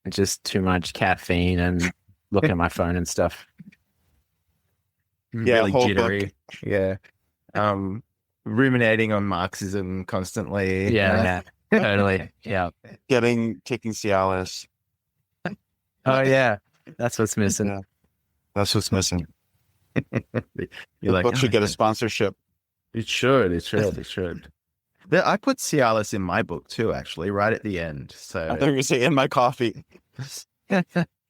Just too much caffeine and looking at my phone and stuff. Yeah, Really whole book. jittery. Yeah. Ruminating on Marxism constantly. Yeah, totally. Yeah. Taking Cialis. Oh yeah, that's what's missing. Yeah, that's what's missing. You're The like, book should "Oh, get a sponsorship. it should. I put Cialis in my book too, actually, right at the end. I So thought you were going to say in my coffee.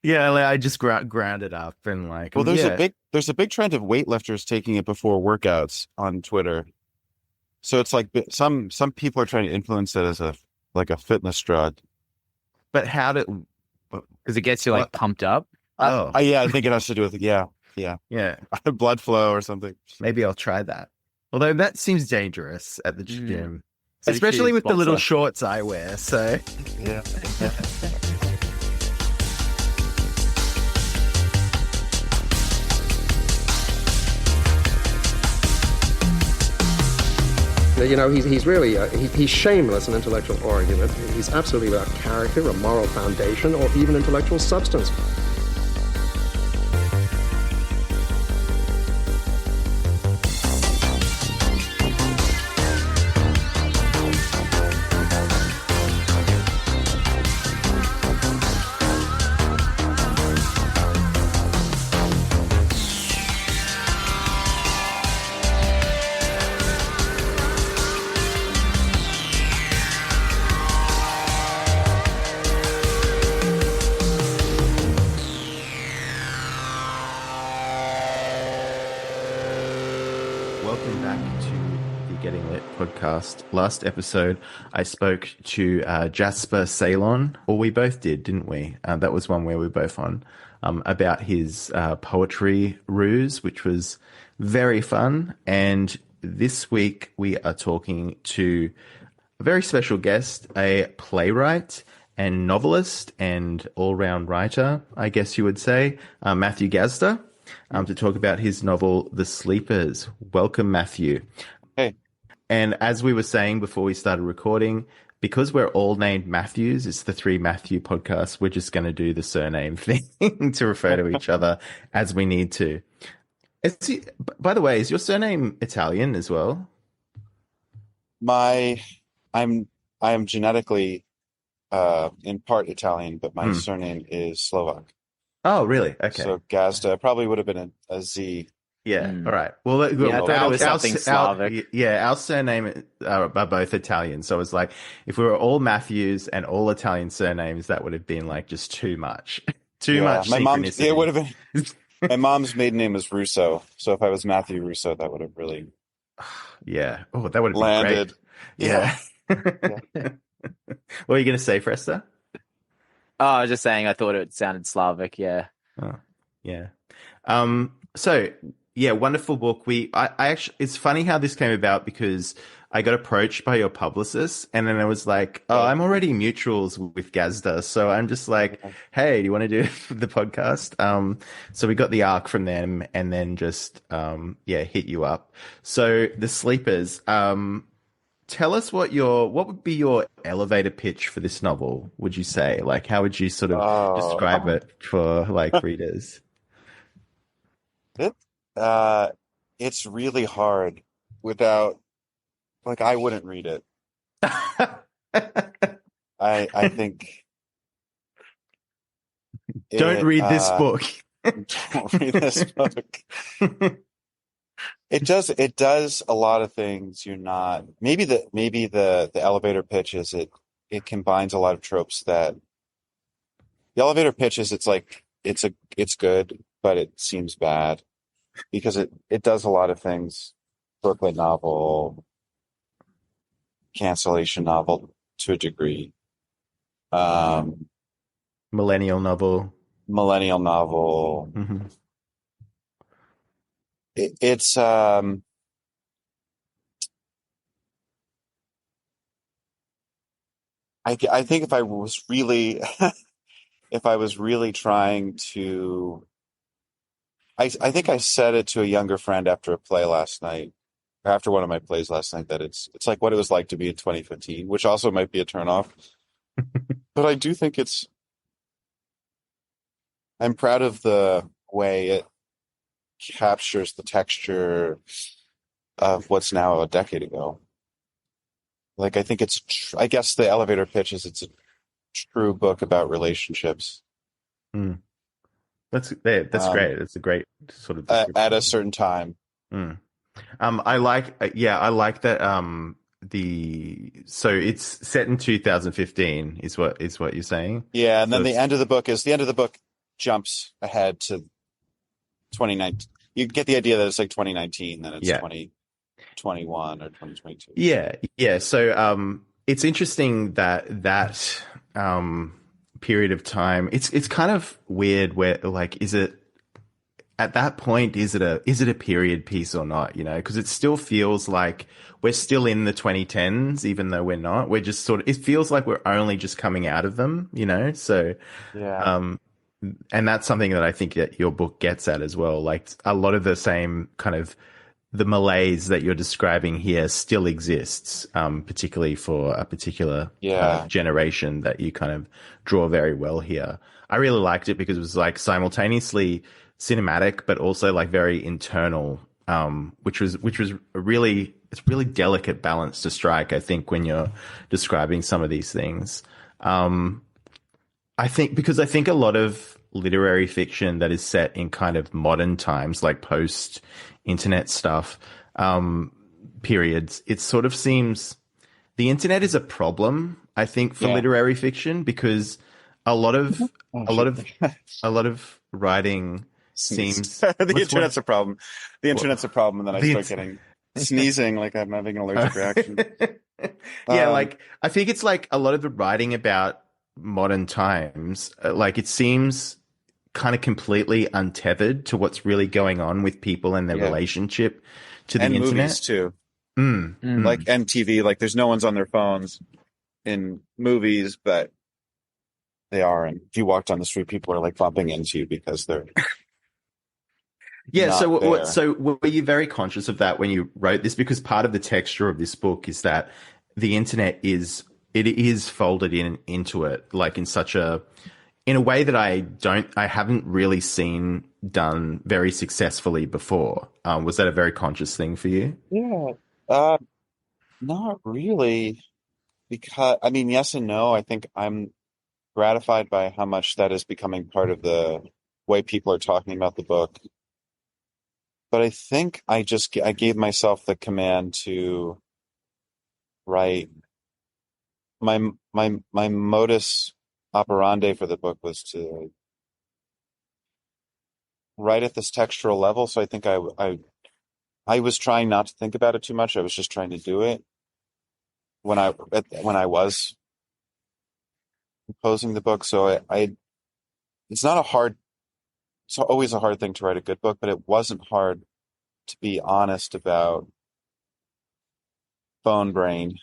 yeah, like, I just ground it up and like, Well, there's yeah. there's a big trend of weightlifters taking it before workouts on Twitter. So it's like some people are trying to influence it as a fitness drug. But how do? Because it gets you like What? pumped up. Oh, Yeah, I think it has to do with yeah, yeah. blood flow or something. Maybe I'll try that. Although that seems dangerous at the gym, Pretty especially cheap with the little sponsor. shorts I wear. So Yeah. You know, he's really he's shameless in intellectual argument. He's absolutely without character, or moral foundation, or even intellectual substance. welcome back to the Getting Lit podcast. Last episode, I spoke to Jasper Ceylon, or we both did, didn't we? That was one where we were both on, about his poetry ruse, which was very fun. And this week we are talking to a very special guest, a playwright and novelist and all-round writer, I guess you would say, Matthew Gasda, to talk about his novel, The Sleepers. Welcome, Matthew. Hey. And as we were saying before we started recording, because we're all named Matthews, it's the Three Matthew podcast, we're just going to do the surname thing to refer to each other as we need to. By the way, is your surname Italian as well? I am genetically in part Italian, but my surname is Slovak. Oh, really? Okay. So Gazda probably would have been a Z. Yeah. All right. Well, Yeah, I thought it was something Slavic. Our surname are both Italian. So it's like if we were all Matthews and all Italian surnames, that would have been like just too much. Too much. My mom's synchronicity. it would have been. My mom's maiden name was Russo, so if I was Matthew Russo, that would have really Yeah. Oh, that would have landed. been great. Yeah. What are you going to say, Fresta? Oh, I was just saying I thought it sounded Slavic. Yeah. Oh, yeah. So yeah, wonderful book. I actually, it's funny how this came about because I got approached by your publicist and then I was like, oh, I'm already mutuals with Gazda. So I'm just like, hey, do you want to do the podcast? So we got the arc from them and then just, hit you up. So The Sleepers, tell us what would be your elevator pitch for this novel, would you say? Like, how would you sort of describe it for like readers? It's really hard without, like, I wouldn't read it. I think Don't read this book. Don't read this book. It does a lot of things you're not. Maybe the elevator pitch is it combines a lot of tropes that the elevator pitch is it's good, but it seems bad because it does a lot of things. Brooklyn novel, cancellation novel to a degree. Millennial novel. Millennial novel. Mm-hmm. It's I think if I was really trying to I think I said it to a younger friend after a play last night, or after one of my plays last night, that it's like what it was like to be in 2015, which also might be a turnoff. But I do think it's I'm proud of the way it captures the texture of what's now a decade ago. Like, I think I guess the elevator pitch is it's a true book about relationships. Mm. That's great. It's a great sort of description. At a certain time. Mm. I like that. So it's set in 2015 is what you're saying. Yeah, and So then the end of the book jumps ahead to 2019. You get the idea that it's like 2019, then it's 2021 or 2022. Yeah. So it's interesting that period of time. It's kind of weird where like is it at that point is it a period piece or not, you know, because it still feels like we're still in the 2010s even though we're not. We're just it feels like we're only just coming out of them, you know. So and that's something that I think that your book gets at as well. Like a lot of the same kind of the malaise that you're describing here still exists, particularly for a particular kind of generation that you kind of draw very well here. I really liked it because it was like simultaneously cinematic, but also like very internal, which was it's really delicate balance to strike, I think, when you're describing some of these things. I think a lot of literary fiction that is set in kind of modern times, like post-internet stuff, periods, it sort of seems the internet is a problem, I think, for literary fiction because a lot of writing seems the internet's a problem. The internet's a problem, and then I start getting sneezing like I'm having an allergic reaction. Like I think it's like a lot of the writing about modern times, like it seems kind of completely untethered to what's really going on with people and their relationship to the internet. Movies too. Like MTV, like there's no one's on their phones in movies, but they are. And if you walk down the street, people are like bumping into you because they're So were you very conscious of that when you wrote this? Because part of the texture of this book is that the internet is folded into it, like in a way that I haven't really seen done very successfully before. Was that a very conscious thing for you? Yeah, not really, because I mean, yes and no. I think I'm gratified by how much that is becoming part of the way people are talking about the book. But I think I gave myself the command to write. My modus operandi for the book was to write at this textural level. So I think I was trying not to think about it too much. I was just trying to do it when I was composing the book. So it's always a hard thing to write a good book, but it wasn't hard to be honest about phone brain.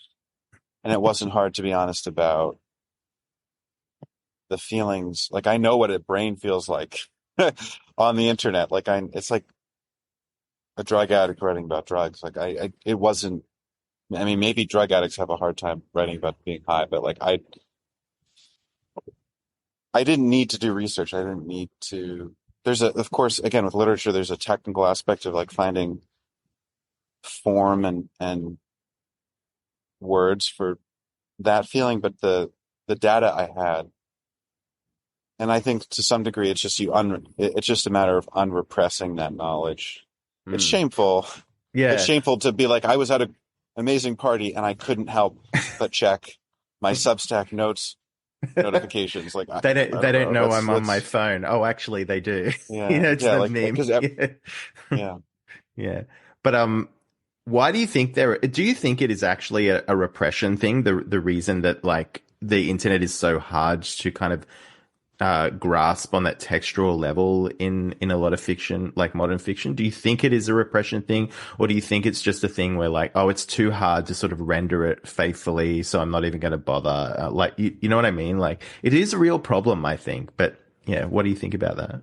And it wasn't hard to be honest about the feelings. Like I know what a brain feels like on the internet. Like it's like a drug addict writing about drugs. Like it wasn't, I mean, maybe drug addicts have a hard time writing about being high, but like I didn't need to do research. I didn't need to, of course, again, with literature, there's a technical aspect of like finding form and words for that feeling, but the data I had, and I think to some degree it's just it's just a matter of unrepressing that knowledge. It's shameful. Yeah, it's shameful to be like, I was at an amazing party and I couldn't help but check my Substack notes notifications. Like they don't know I'm on my phone. Oh, actually, they do. Yeah, you know, it's the meme. Yeah. But why do you think do you think it is actually a repression thing? The reason that like the internet is so hard to kind of grasp on that textual level in a lot of fiction, like modern fiction? Do you think it is a repression thing, or do you think it's just a thing where like, oh, it's too hard to sort of render it faithfully, so I'm not even going to bother? Like, you know what I mean? Like, it is a real problem, I think. But yeah, what do you think about that?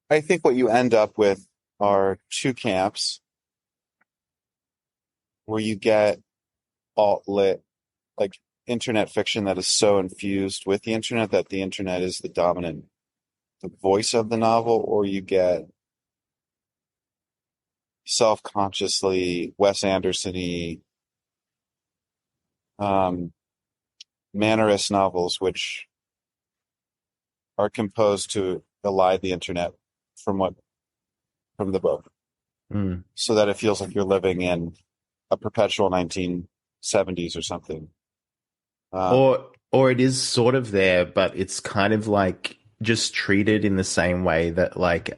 I think what you end up with are two camps where you get alt lit, like internet fiction that is so infused with the internet that the internet is the dominant, the voice of the novel, or you get self-consciously Wes Anderson-y, mannerist novels, which are composed to elide the internet from the book, so that it feels like you're living in a perpetual 1970s or something. Or it is sort of there, but it's kind of like just treated in the same way that like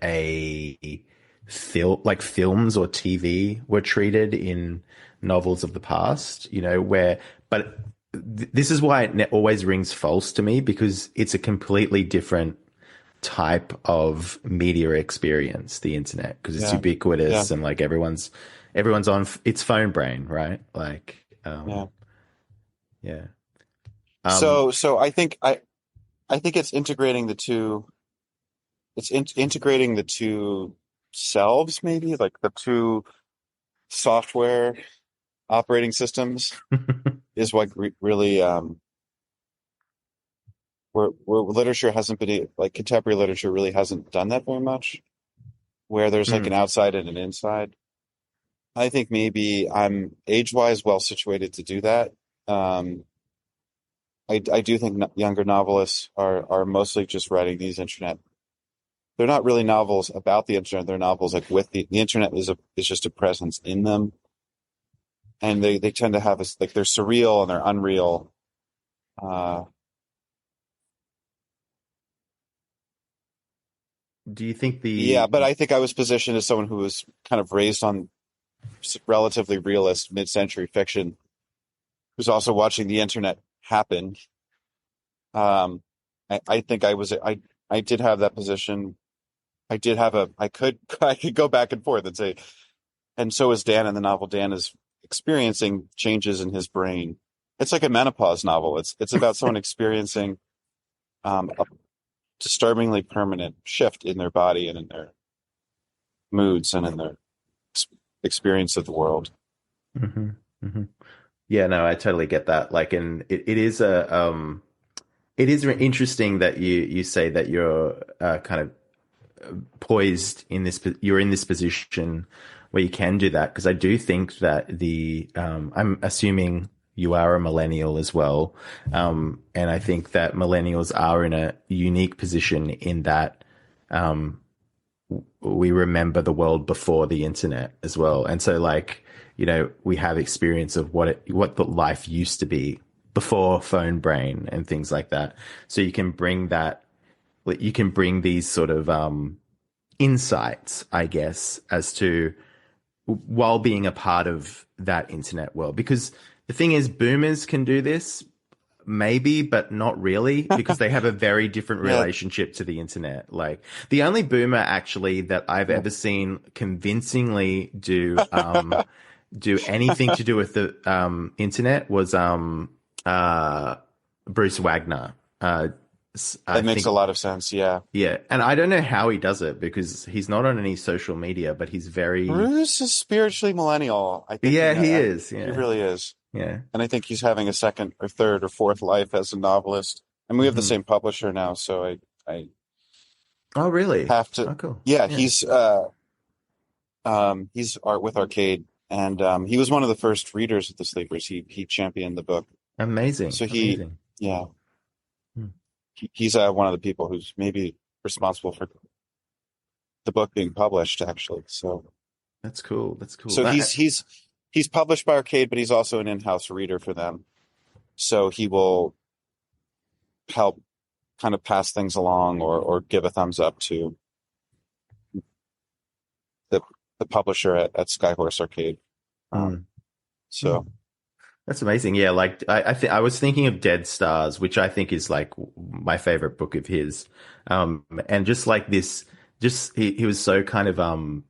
films or TV were treated in novels of the past, you know, but this is why it always rings false to me, because it's a completely different type of media experience, the internet, because it's ubiquitous and like everyone's on its phone brain, right? Like, So I think it's integrating the two. It's integrating the two selves, maybe like the two software operating systems is what really where literature hasn't been, like contemporary literature really hasn't done that very much, where there's like an outside and an inside. I think maybe I'm age-wise well situated to do that. I do think younger novelists are mostly just writing these internet. They're not really novels about the internet. They're novels like with the internet is just a presence in them, and they tend to have like they're surreal and they're unreal. Do you think but I think I was positioned as someone who was kind of raised on relatively realist mid-century fiction, who's also watching the internet happen. I think I did have that position. I could go back and forth and say, and so is Dan in the novel. Dan is experiencing changes in his brain. It's like a menopause novel. It's about someone experiencing a disturbingly permanent shift in their body and in their moods and in their experience of the world. Mm-hmm. Mm-hmm. Yeah, no, I totally get that. Like, and it is interesting that you say that you're kind of poised you're in this position where you can do that, because I do think that I'm assuming you are a millennial as well, and I think that millennials are in a unique position in that we remember the world before the internet as well, and so like, you know, we have experience of what the life used to be before phone brain and things like that. So you can bring these sort of insights, I guess, as to while being a part of that internet world. Because the thing is, boomers can do this, maybe, but not really, because they have a very different relationship to the internet. Like, the only boomer actually that I've ever seen convincingly do anything to do with the internet was Bruce Wagner. That makes a lot of sense. Yeah. And I don't know how he does it, because he's not on any social media, but he's very... Bruce is spiritually millennial, I think. He is. Yeah. He really is. Yeah. And I think he's having a second or third or fourth life as a novelist. And we have the same publisher now, so I Oh, really? have to... Oh, cool. Yeah, he's art with Arcade, and he was one of the first readers of The Sleepers. He championed the book. Amazing. So Amazing. He's one of the people who's maybe responsible for the book being published, actually. So that's cool. So he's published by Arcade, but he's also an in-house reader for them. So he will help kind of pass things along or give a thumbs up to the publisher at Skyhorse Arcade. That's amazing. Yeah, like I was thinking of Dead Stars, which I think is like my favorite book of his. And just like this, he was so kind of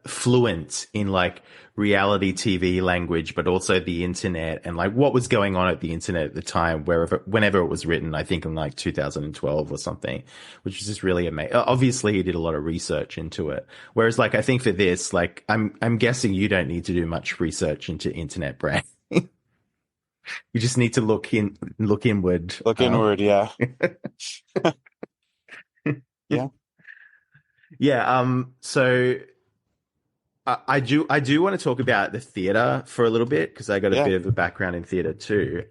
fluent in like reality TV language, but also the internet and like what was going on at the internet at the time, whenever it was written. I think in like 2012 or something, which is just really amazing. Obviously, he did a lot of research into it. Whereas, like, I think for this, like, I'm guessing you don't need to do much research into internet brand. You just need to look inward. Look inward, yeah. Yeah. Yeah. So I do want to talk about the theater for a little bit because I got a Yeah. bit of a background in theater too.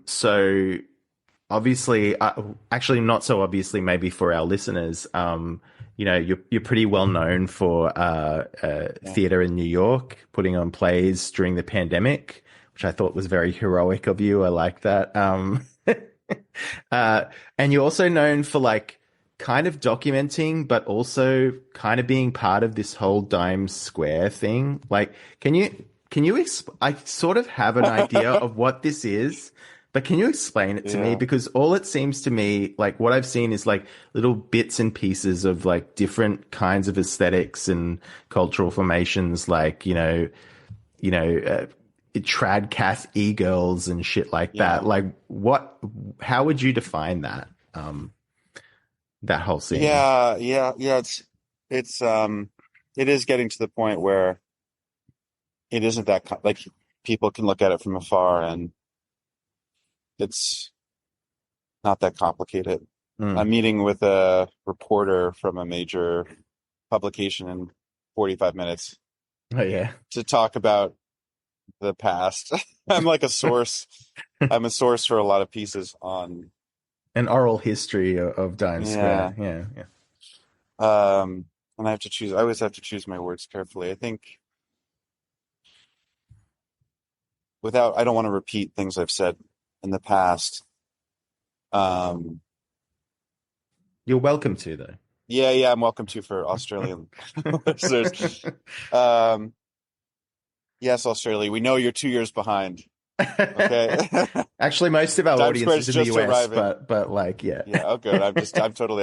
So obviously, actually not so obviously, maybe for our listeners, you're pretty well known for theater in New York, putting on plays during the pandemic, which I thought was very heroic of you. I like that. And you're also known for like kind of documenting, but also kind of being part of this whole Dimes Square thing. Like, can you I sort of have an idea of what this is, but can you explain it to me? Because all it seems to me, like what I've seen is like little bits and pieces of like different kinds of aesthetics and cultural formations, like, trad cath e-girls and shit like that. Like how would you define that? That whole scene. Yeah. It is getting to the point where it isn't that like people can look at it from afar and it's not that complicated. I'm meeting with a reporter from a major publication in 45 minutes. Oh yeah. To talk about the past. I'm like a source. I'm a source for a lot of pieces on an oral history of Dimes Square. Yeah. And I always have to choose my words carefully. I think I don't want to repeat things I've said in the past. You're welcome to, though. Yeah, I'm welcome to for Australian listeners. Yes, Australia, we know you're 2 years behind. Okay. Actually, most of our Dimes audience is in the Square's US, arriving. but like, yeah. Yeah, oh good. I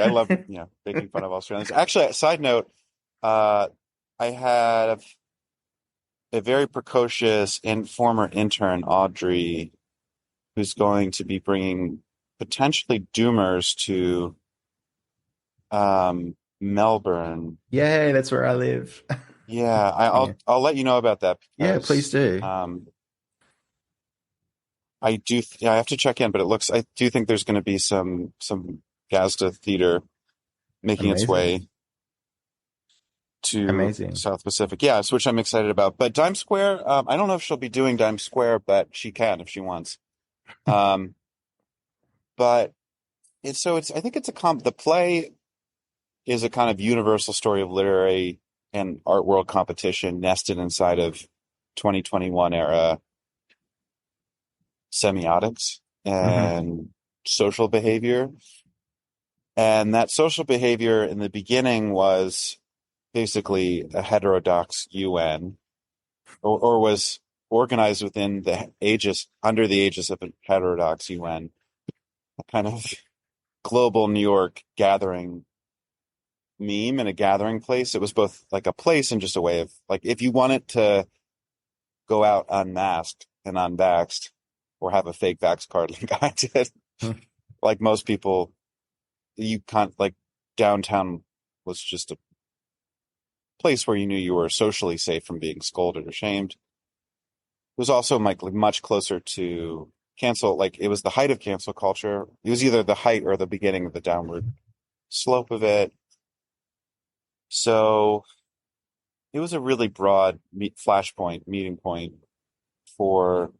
love, making fun of Australians. Actually, side note, I had a very precocious and former intern, Audrey, who's going to be bringing potentially Doomers to Melbourne. Yay, that's where I live. Yeah, I'll let you know about that. Yeah, please do. I have to check in, but I do think there's going to be some Gasda theater making its way to South Pacific. Yeah, which I'm excited about. But Dimes Square, I don't know if she'll be doing Dimes Square, but she can if she wants. But I think the play is a kind of universal story of literary and art world competition nested inside of 2021 era semiotics and social behavior. And that social behavior in the beginning was basically a heterodox UN or was organized within under the aegis of a heterodox UN, a kind of global New York gathering meme and a gathering place. It was both like a place and just a way of like, if you wanted to go out unmasked and unvaxxed or have a fake vax card like I did, like most people, you can't, like downtown was just a place where you knew you were socially safe from being scolded or shamed. It was also like much closer to cancel, like it was the height of cancel culture. It was either the height or the beginning of the downward slope of it. So it was a really broad flashpoint, meeting point for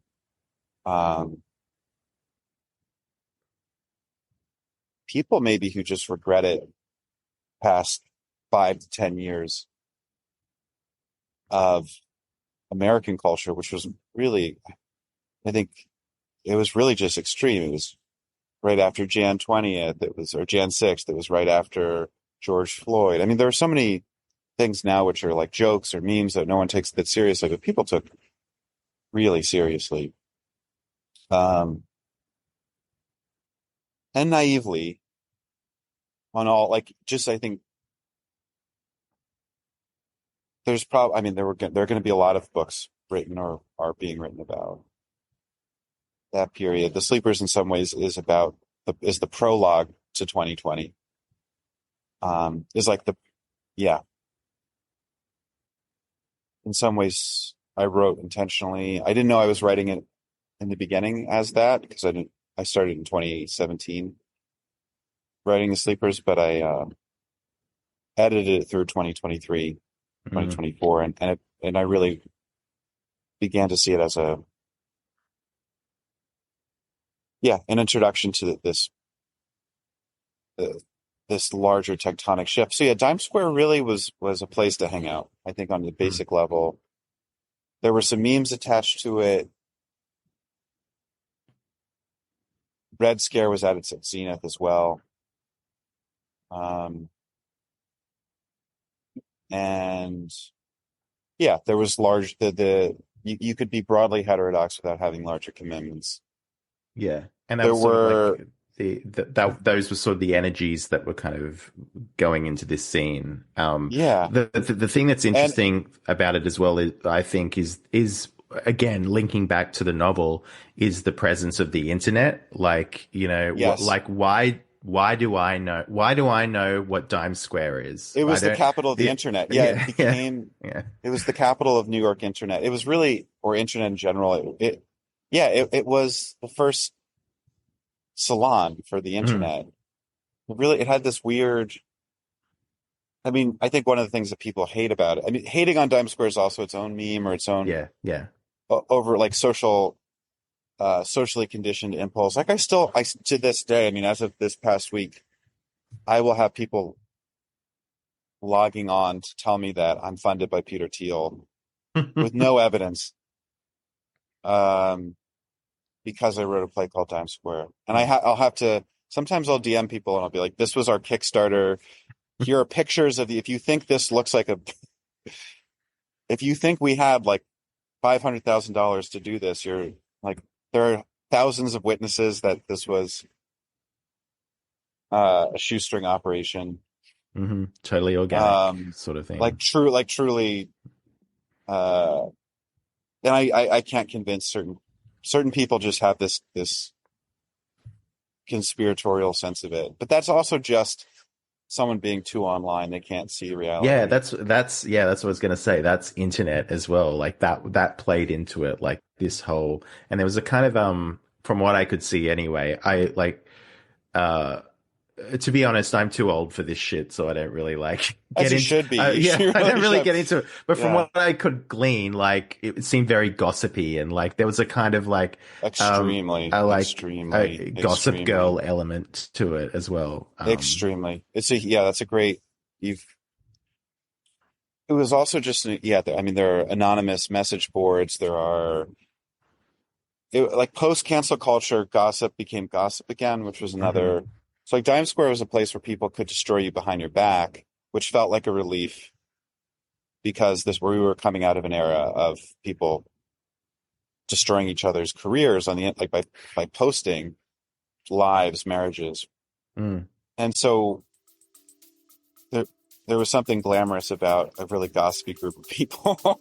people maybe who just regret it past 5 to 10 years of American culture, which was really, I think it was really just extreme. It was right after Jan 20th, or Jan 6th, it was right after George Floyd. I mean, there are so many things now which are like jokes or memes that no one takes that seriously, but people took really seriously. And naively on all, like, just, I think there's there are going to be a lot of books written or are being written about that period. The Sleepers in some ways is the prologue to 2020. Is like in some ways I wrote intentionally. I didn't know I was writing it in the beginning as that, because I started in 2017 writing The Sleepers, but I edited it through 2023, 2024, and I really began to see it as an introduction to this larger tectonic shift. So yeah, Dime Square really was a place to hang out, I think, on the basic level. There were some memes attached to it. Red Scare was at its zenith as well. And yeah, there was large, you could be broadly heterodox without having larger commitments. Yeah. And that There was sort were, of like those were sort of the energies that were kind of going into this scene. yeah. The thing that's interesting about it as well is, I think, is again, linking back to the novel, is the presence of the internet. Like, you know, Yes. why do I know what Dime Square is? It was the capital of the internet. Yeah, it became. Yeah. It was the capital of New York internet. It was really, or internet in general. It was the first salon for the internet. It had this weird. I mean, I think one of the things that people hate about it. I mean, hating on Dime Square is also its own meme or its own. Yeah. Over like socially conditioned impulse. Like I to this day, I mean, as of this past week, I will have people logging on to tell me that I'm funded by Peter Thiel with no evidence, because I wrote a play called Dime Square. And I'll have to, sometimes I'll DM people and I'll be like, this was our Kickstarter. Here are pictures of if you think this looks like if you think we had like $500,000 to do this, you're like, there are thousands of witnesses that this was a shoestring operation. Totally organic sort of thing. Truly. And I can't convince certain people just have this conspiratorial sense of it. But that's also just someone being too online. They can't see reality. Yeah, that's what I was going to say. That's internet as well. Like that played into it, like this whole, and there was a kind of, from what I could see anyway, I like, to be honest, I'm too old for this shit, so I don't really like get into. Should be. I don't really should. get into it. But from what I could glean, like it seemed very gossipy, and like there was a kind of like extremely gossip girl element to it as well. Extremely. That's a great. It was also just I mean, there are anonymous message boards. There are. Like post-cancel culture, gossip became gossip again, which was another. So like Dime Square was a place where people could destroy you behind your back, which felt like a relief, because we were coming out of an era of people destroying each other's careers on the like by posting lives, marriages, and so there was something glamorous about a really gossipy group of people.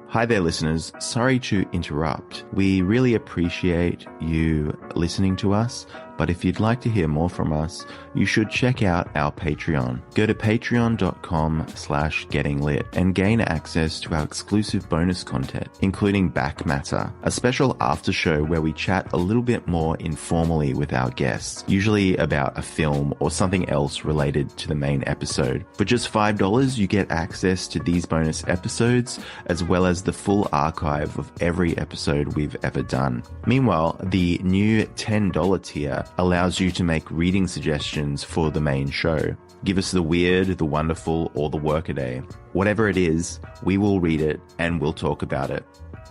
Hi there, listeners. Sorry to interrupt. We really appreciate you listening to us, but if you'd like to hear more from us, you should check out our Patreon. Go to patreon.com/gettinglit and gain access to our exclusive bonus content, including Back Matter, a special after show where we chat a little bit more informally with our guests, usually about a film or something else related to the main episode. For just $5, you get access to these bonus episodes, as well as the full archive of every episode we've ever done. Meanwhile, the new $10 tier allows you to make reading suggestions for the main show. Give us the weird, the wonderful, or the workaday. Whatever it is, we will read it and we'll talk about it.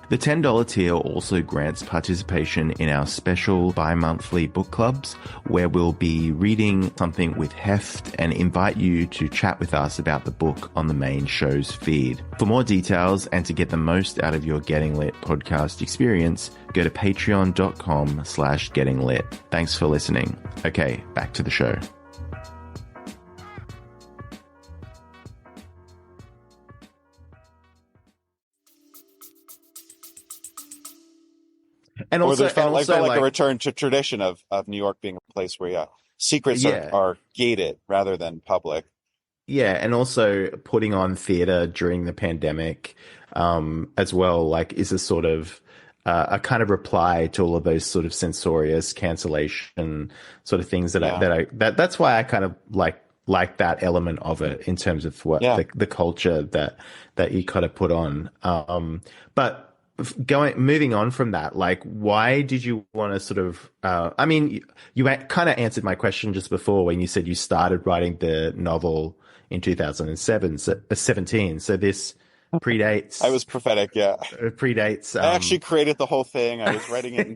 The $10 tier also grants participation in our special bi-monthly book clubs, where we'll be reading something with heft and invite you to chat with us about the book on the main show's feed. For more details and to get the most out of your Getting Lit podcast experience, go to patreon.com/gettinglit. Thanks for listening. Okay, back to the show. And also, it felt like a return to tradition of New York being a place where secrets are gated rather than public. Yeah, and also putting on theater during the pandemic, as well, like is a sort of a kind of reply to all of those sort of censorious cancellation sort of things Yeah. that's why I kind of like that element of it in terms of what Yeah. the culture that you kind of put on. But moving on from that, like, why did you want to sort of, I mean, you kind of answered my question just before when you said you started writing the novel in 2007, 17. So this predates, I was prophetic. Yeah. predates, I actually created the whole thing. I was writing it in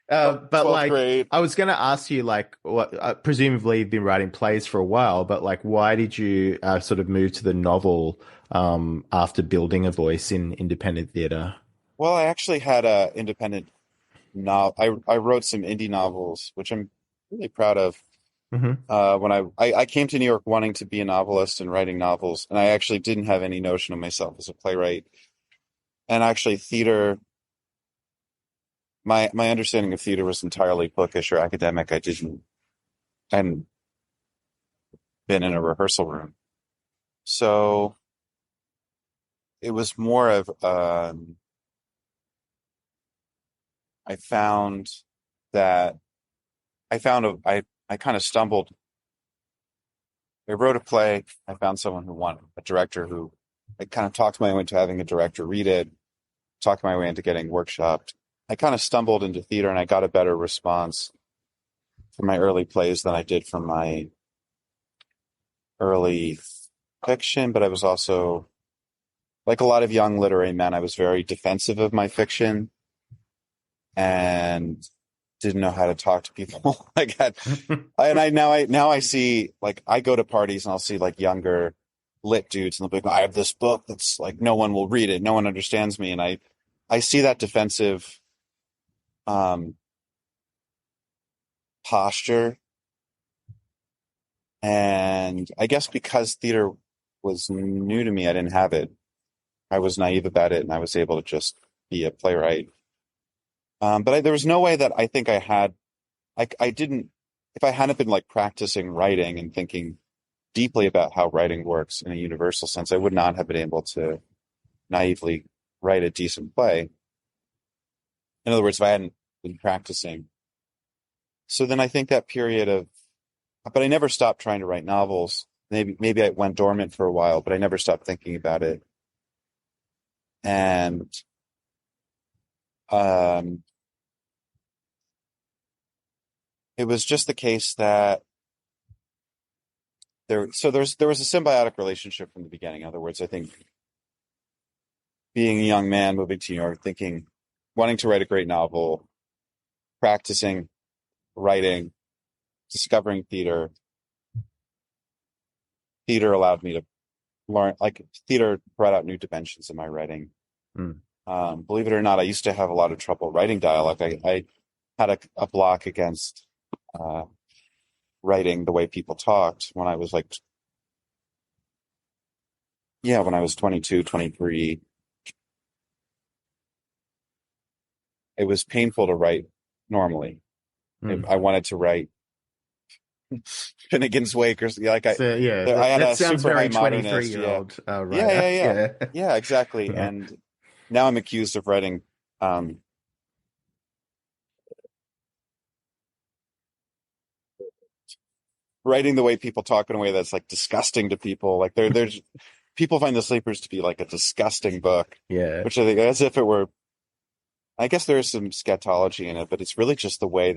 but 12th like, grade. I was going to ask you, like, what, presumably you've been writing plays for a while, but like, why did you sort of move to the novel after building a voice in independent theater? Well, I actually had a independent novel. I wrote some indie novels, which I'm really proud of. When I came to New York wanting to be a novelist and writing novels, and I actually didn't have any notion of myself as a playwright. And actually, theater, my understanding of theater was entirely bookish or academic. I hadn't been in a rehearsal room, so it was more of I found that I kind of stumbled. I wrote a play. I found someone who wanted a director who I kind of talked my way into having a director read it, talked my way into getting workshopped. I kind of stumbled into theater and I got a better response from my early plays than I did from my early fiction. But I was also, like a lot of young literary men, I was very defensive of my fiction and didn't know how to talk to people. Now I see, like, I go to parties and I'll see like younger lit dudes and they'll be like, I have this book that's like, no one will read it. No one understands me. And I see that defensive, posture. And I guess because theater was new to me, I didn't have it. I was naive about it and I was able to just be a playwright. But there was no way that I think I had, I didn't, if I hadn't been like practicing writing and thinking deeply about how writing works in a universal sense, I would not have been able to naively write a decent play. In other words, if I hadn't been practicing. So then I think that period of, but I never stopped trying to write novels. Maybe I went dormant for a while, but I never stopped thinking about it. And it was just the case that there was a symbiotic relationship from the beginning. In other words, I think being a young man moving to New York, wanting to write a great novel, practicing writing, discovering theater allowed me to learn, like, theater brought out new dimensions in my writing. Believe it or not, I used to have a lot of trouble writing dialogue. I had a block against writing the way people talked when I was when I was 22, 23. It was painful to write normally. I wanted to write Finnegan's Wake or like I had a sounds super very high modernist. 23-year-old. Yeah, exactly. Yeah. And now I'm accused of writing the way people talk in a way that's like disgusting to people. Like there's people find The Sleepers to be like a disgusting book. Yeah. Which I think, as if it were, I guess there is some scatology in it, but it's really just the way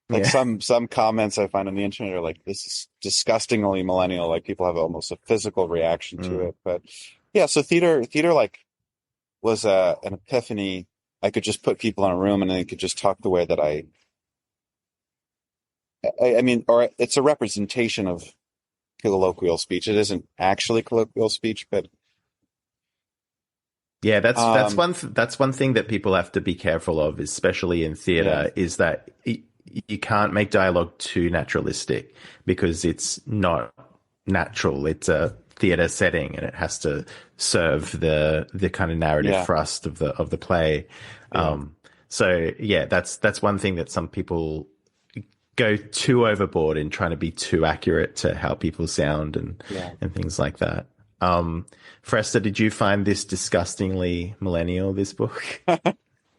that some comments I find on the internet are like, this is disgustingly millennial. Like people have almost a physical reaction to it. But yeah, so theater like was an epiphany. I could just put people in a room and they could just talk the way that I mean, or it's a representation of colloquial speech. It isn't actually colloquial speech, but yeah, that's one thing that people have to be careful of, especially in theater, is that you can't make dialogue too naturalistic because it's not natural. It's a theater setting and it has to serve the kind of narrative thrust of the play. So yeah, that's one thing that some people go too overboard in trying to be too accurate to how people sound and things like that. Fresta, did you find this disgustingly millennial, this book?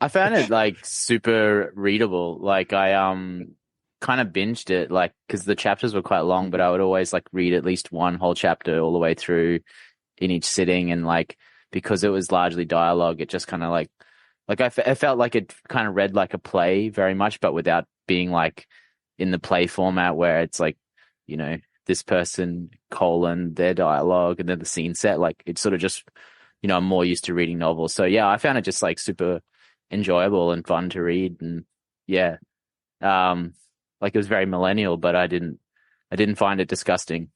I found it like super readable. Like I kind of binged it, like because the chapters were quite long, but I would always like read at least one whole chapter all the way through in each sitting, and like because it was largely dialogue, it just kind of like I felt like it kind of read like a play very much, but without being like in the play format where it's like, you know, this person colon their dialogue and then the scene set. Like it's sort of just, you know, I'm more used to reading novels, so yeah, I found it just like super enjoyable and fun to read, and yeah, like it was very millennial, but I didn't find it disgusting.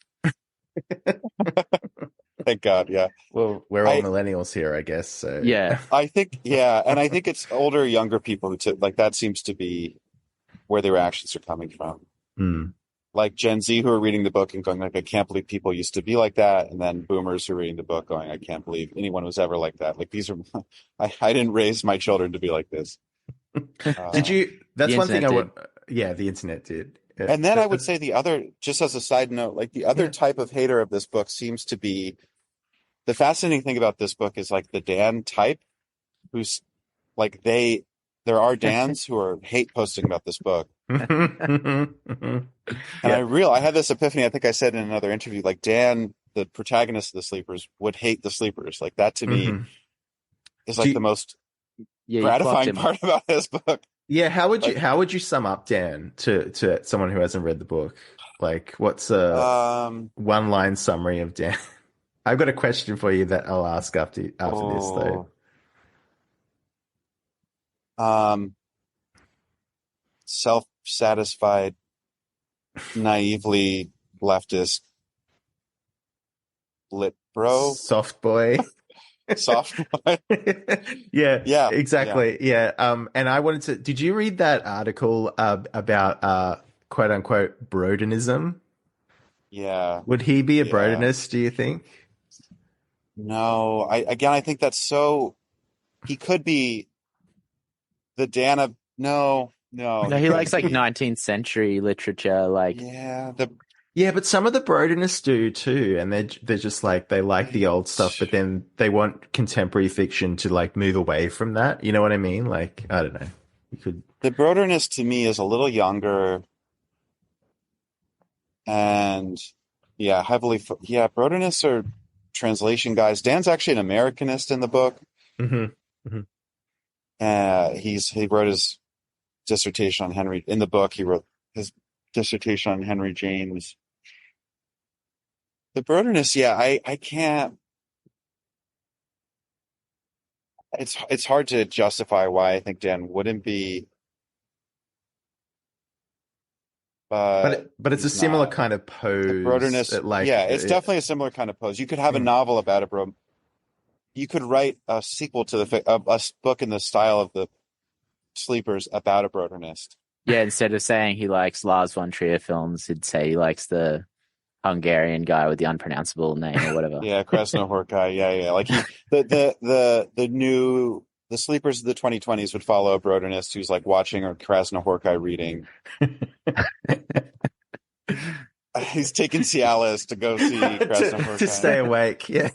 Thank God, yeah. Well, we're all millennials here, I guess. So yeah, I think, yeah, and I think it's older, younger people who like that seems to be where the reactions are coming from. Like Gen Z who are reading the book and going like, I can't believe people used to be like that, and then boomers who are reading the book going, I can't believe anyone was ever like that. Like these are, I didn't raise my children to be like this. Did you? That's one thing I would. did. Yeah, the internet did. And then I would say the other, just as a side note, like the other type of hater of this book seems to be, the fascinating thing about this book is like the Dan type, who's like there are Dans who are hate posting about this book. And I had this epiphany, I think I said in another interview, like Dan, the protagonist of The Sleepers, would hate The Sleepers. Like that to me is like the most gratifying part about this book. Yeah, how would you sum up Dan to someone who hasn't read the book? Like, what's a one-line summary of Dan? I've got a question for you that I'll ask after this, though. Self-satisfied, naively leftist, lit bro, soft boy. Soft boy. yeah, exactly. Yeah. And I wanted to. Did you read that article about quote unquote Brodenism? Yeah. Would he be a Brodenist? Do you think? No. I think that's so. He could be the Dana. No. He likes like 19th century literature. Like Yeah, but some of the Brodenists do too, and they're just like they like the old stuff, but then they want contemporary fiction to like move away from that. You know what I mean? Like I don't know. You could. The Brodenist to me is a little younger, and heavily. Brodenists are translation guys. Dan's actually an Americanist in the book. He wrote his dissertation on Henry in the book. He wrote his dissertation on Henry James. The Brodenists, I can't. It's hard to justify why I think Dan wouldn't be. But it's a similar kind of pose. Broderness, it's definitely a similar kind of pose. You could have a novel about it, bro. You could write a sequel to a book in the style of the Sleepers about a Brodernist. Yeah, instead of saying he likes Lars von Trier films, he'd say he likes the Hungarian guy with the unpronounceable name or whatever. Krasnohorkai. Yeah. Like the Sleepers of the 2020s would follow a Brodernist who's like watching a Krasnohorkai reading. He's taking Cialis to go see Krasnohorkai. to stay awake. Yeah,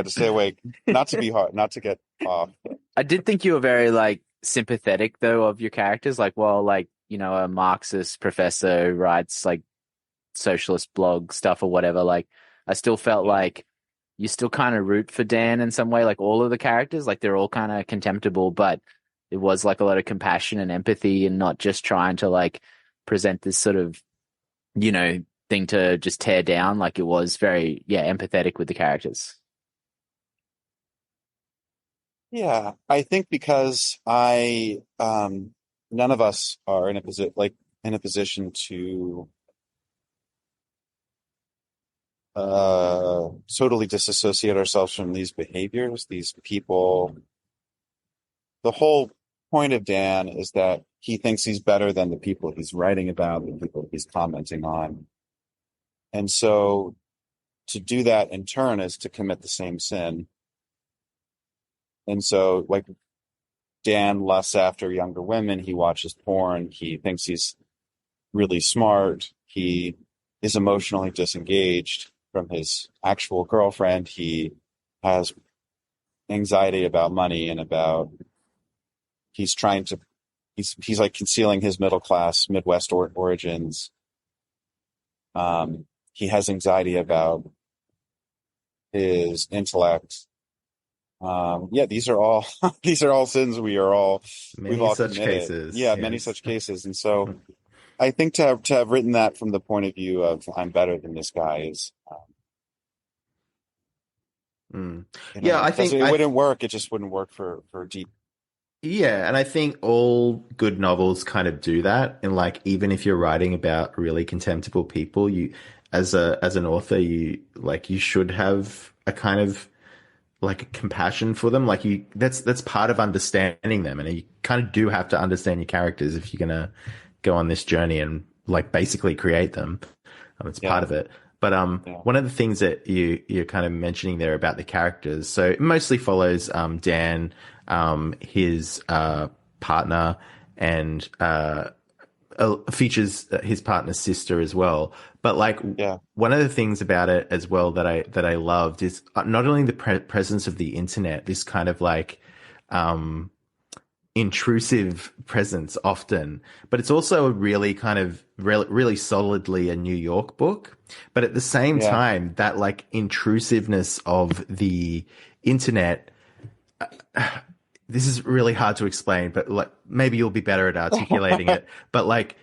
to stay awake. Not to be hard, not to get off. I did think you were very like sympathetic though of your characters. Like, well, like, you know, a Marxist professor who writes like socialist blog stuff or whatever. Like, I still felt like you still kind of root for Dan in some way. Like all of the characters, like they're all kind of contemptible, but it was like a lot of compassion and empathy, and not just trying to like present this sort of, you know, thing to just tear down. Like it was very, empathetic with the characters. Yeah, I think because none of us are in a position to totally disassociate ourselves from these behaviors, these people. The whole point of Dan is that he thinks he's better than the people he's writing about, the people he's commenting on. And so to do that in turn is to commit the same sin. And so, like, Dan lusts after younger women. He watches porn. He thinks he's really smart. He is emotionally disengaged from his actual girlfriend. He has anxiety about money and about he's trying to he's like concealing his middle class Midwest origins. He has anxiety about his intellect. Yeah, these are all these are all sins we've all such committed. cases. Yeah, Yes. many such cases. And so I think to have written that from the point of view of I'm better than this guy is Yeah, I think it wouldn't work. It just wouldn't work for deep. Yeah, and I think all good novels kind of do that. And like, even if you're writing about really contemptible people, you, as an author, you should have a kind of like a compassion for them. Like that's part of understanding them, and you kind of do have to understand your characters if you're gonna go on this journey and like basically create them. It's part of it. But one of the things that you're kind of mentioning there about the characters, so it mostly follows Dan, his partner, and features his partner's sister as well. But like one of the things about it as well that I loved is not only the presence of the internet, this kind of like intrusive presence often, but it's also a really kind of really solidly a New York book. But at the same time, that like intrusiveness of the internet, this is really hard to explain, but like maybe you'll be better at articulating it. But like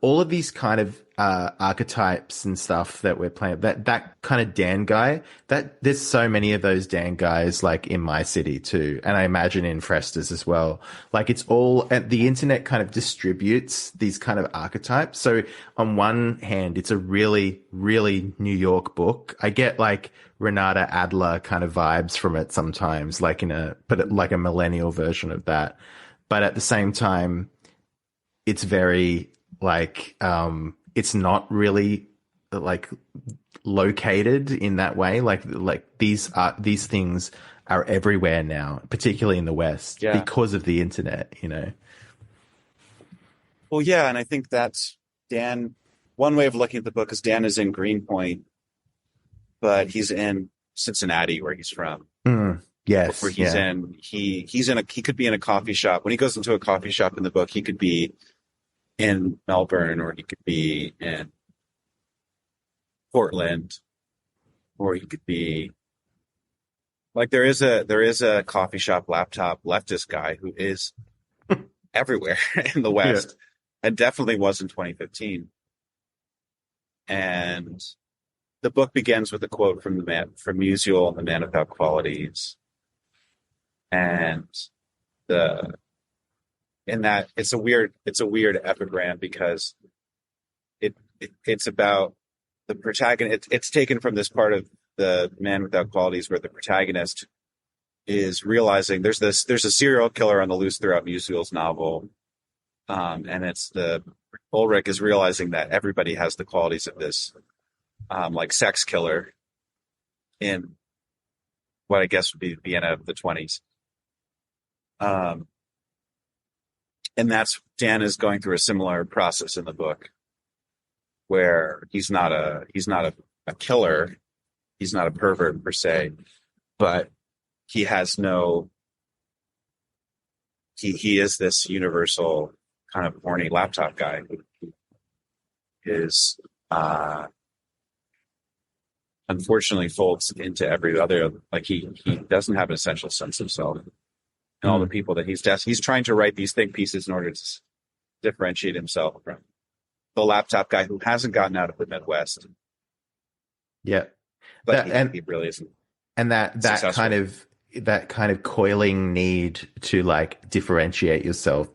all of these kind of archetypes and stuff that we're playing, that kind of Dan guy, that there's so many of those Dan guys like in my city too, and I imagine in Fresta's as well. Like it's all, the internet kind of distributes these kind of archetypes. So on one hand, it's a really, really New York book. I get like Renata Adler kind of vibes from it sometimes, like like a millennial version of that. But at the same time, it's very like it's not really like located in that way. Like these things are everywhere now, particularly in the West, because of the internet, you know. Well, yeah, and I think that's Dan. One way of looking at the book is Dan is in Greenpoint, but he's in Cincinnati, where he's from. Yes, where he's in he could be in a coffee shop. When he goes into a coffee shop in the book, he could be in Melbourne, or he could be in Portland, or he could be like there is a coffee shop laptop leftist guy who is everywhere in the West, and definitely was in 2015. And the book begins with a quote from Musial and the Man Without Qualities, and in that it's a weird epigram because it's about the protagonist. It's taken from this part of the Man Without Qualities where the protagonist is realizing there's a serial killer on the loose throughout Musial's novel, and Ulrich is realizing that everybody has the qualities of this like sex killer in what I guess would be Vienna of the 20s. And that's Dan is going through a similar process in the book, where he's not a killer, he's not a pervert per se, but he has he is this universal kind of horny laptop guy who is unfortunately folds into every other, like he doesn't have an essential sense of self. And all the people that he's trying to write these think pieces in order to differentiate himself from the laptop guy who hasn't gotten out of the Midwest. Yeah, but he really isn't. And that kind of coiling need to like differentiate yourself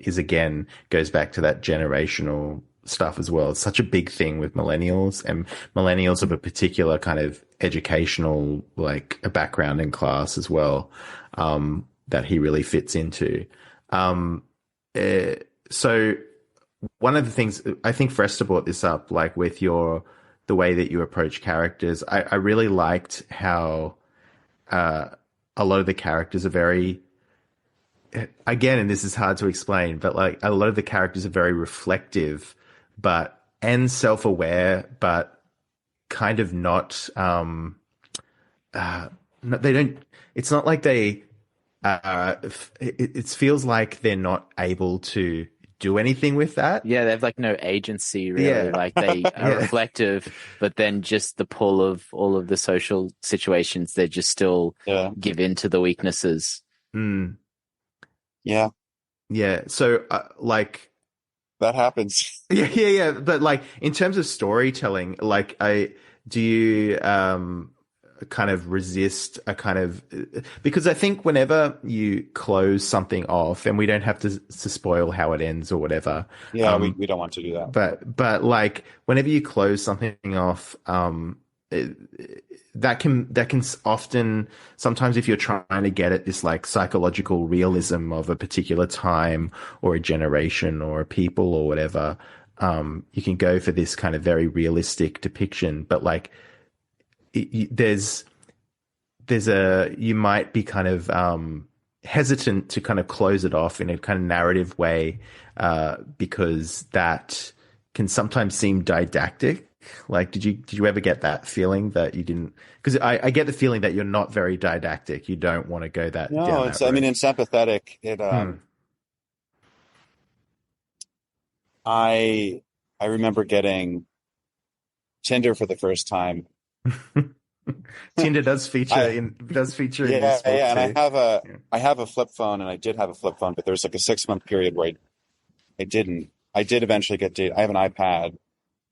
goes back to that generational stuff as well. It's such a big thing with millennials, and millennials of a particular kind of educational, like a background and class as well. That he really fits into. So one of the things, I think Fresta brought this up, like with the way that you approach characters. I really liked how a lot of the characters are very, again, and this is hard to explain, but like a lot of the characters are very reflective and self-aware, but kind of not, they don't, it's not like they, it feels like they're not able to do anything with that. Yeah, they have like no agency really. Yeah. Like they are reflective, but then just the pull of all of the social situations, they just still give in to the weaknesses. Mm. Yeah. Yeah. So like that happens. Yeah. But like in terms of storytelling, like do you kind of resist a kind of, because I think whenever you close something off, and we don't have to spoil how it ends or whatever. Yeah, we don't want to do that. But like whenever you close something off, that can often, sometimes if you're trying to get at this like psychological realism of a particular time or a generation or a people or whatever, you can go for this kind of very realistic depiction, but like you might be kind of hesitant to kind of close it off in a kind of narrative way, because that can sometimes seem didactic. Like, did you ever get that feeling that you didn't? Because I get the feeling that you're not very didactic. You don't want to go that. No, down it's. that road. I mean, it's empathetic. I remember getting Tinder for the first time. Tinder does feature in this book and too. I have a flip phone, and I did have a flip phone, but there was like a 6-month period where I didn't. I did eventually get dated. I have an iPad,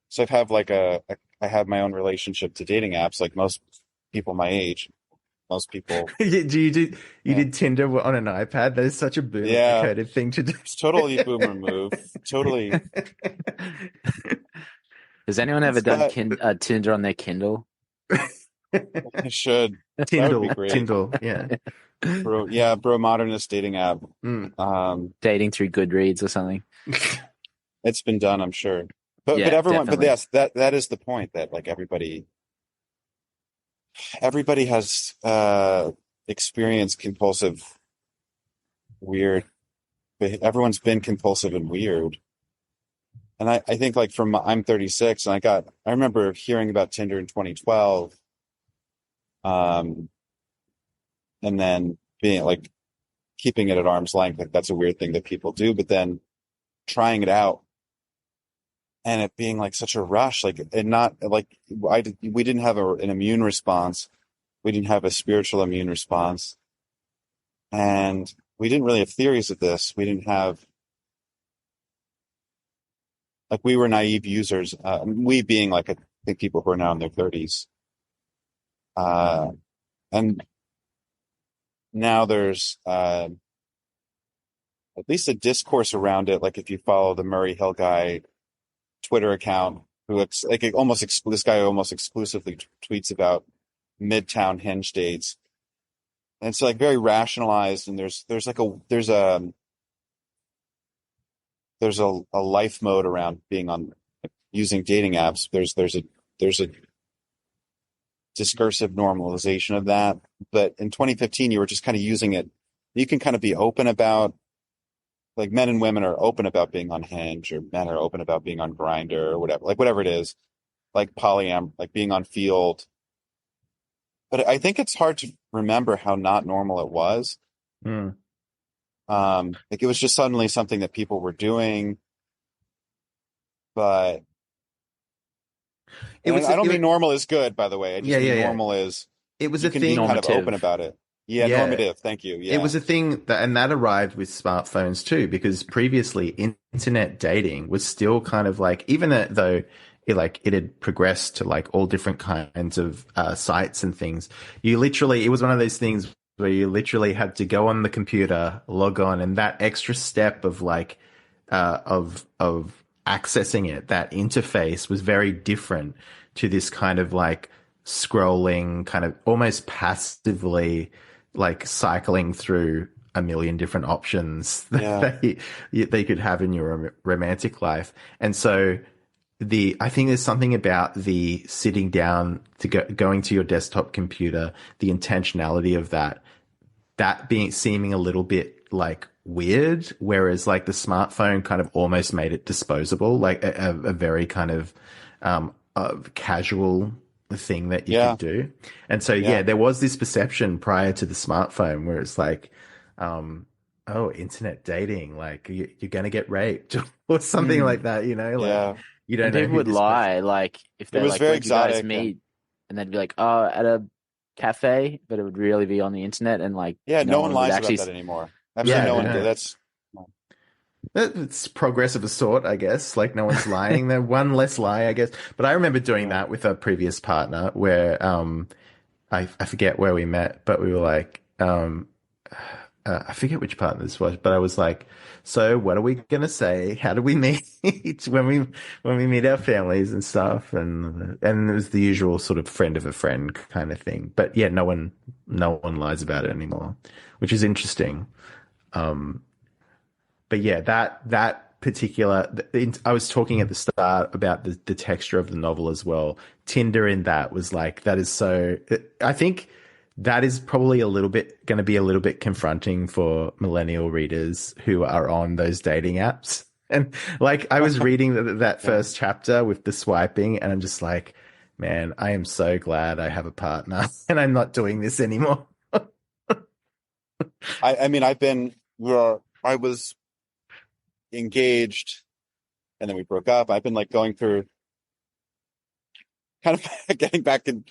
so I have my own relationship to dating apps, like most people my age. Most people. You did Tinder on an iPad? That is such a boomer coded thing to do. It's totally a boomer move. Totally. Has anyone ever done Tinder on their Kindle? I should. Tyndall, yeah. Bro, modernist dating app. Dating through Goodreads or something. It's been done, I'm sure. But everyone, definitely. But yes, that is the point, that like everybody has experienced compulsive, weird. Everyone's been compulsive and weird. And I think like I'm 36, and I remember hearing about Tinder in 2012. And then being like, keeping it at arm's length, like that's a weird thing that people do, but then trying it out and it being like such a rush, like, and not like we didn't have an immune response. We didn't have a spiritual immune response, and we didn't really have theories of this. We didn't have, like, we were naive users. We being like, I think people who are now in their 30s. And now there's at least a discourse around it. Like if you follow the Murray Hill guy Twitter account, this guy almost exclusively tweets about Midtown Hinge dates, and it's like very rationalized. And there's a life mode around being on, like, using dating apps. There's a discursive normalization of that. But in 2015, you were just kind of using it. You can kind of be open about, like, men and women are open about being on Hinge, or men are open about being on Grindr, or whatever it is, like like being on Field. But I think it's hard to remember how not normal it was. Like it was just suddenly something that people were doing, but I don't mean normal is good, by the way. I just mean normal is, it was you a can thing, be kind of open about it. Yeah, normative. Thank you. Yeah. It was a thing that arrived with smartphones too, because previously internet dating was still kind of like, even though it had progressed to like all different kinds of sites and things, it was one of those things where you literally had to go on the computer, log on, and that extra step of like of accessing it, that interface was very different to this kind of like scrolling, kind of almost passively, like cycling through a million different options that they could have in your romantic life. And so I think there's something about the sitting down to going to your desktop computer, the intentionality of that being seeming a little bit like weird, whereas like the smartphone kind of almost made it disposable, like a very kind of casual thing that you could do. And so, there was this perception prior to the smartphone where it's like, oh, internet dating, like you're going to get raped or something like that, you know? Like, you don't and know people who would this lie, like if they're was like, very where'd you guys exotic, meet? And they'd be like, oh, at a cafe, but it would really be on the internet, and like no one would lies actually about that anymore. Absolutely no one. That's it's progressive assault, I guess. Like no one's lying. They're one less lie, I guess. But I remember doing that with a previous partner where I forget where we met, but we were like I forget which partner this was, but I was like, so what are we gonna say? How do we meet when we meet our families and stuff? And it was the usual sort of friend of a friend kind of thing. But yeah, no one lies about it anymore, which is interesting. But yeah, that particular, I was talking at the start about the texture of the novel as well. Tinder in that was like, that is so, I think that is probably going to be a little bit confronting for millennial readers who are on those dating apps. And like, I was reading that first chapter with the swiping, and I'm just like, man, I am so glad I have a partner and I'm not doing this anymore. I mean, I was engaged and then we broke up. I've been like going through kind of getting back in,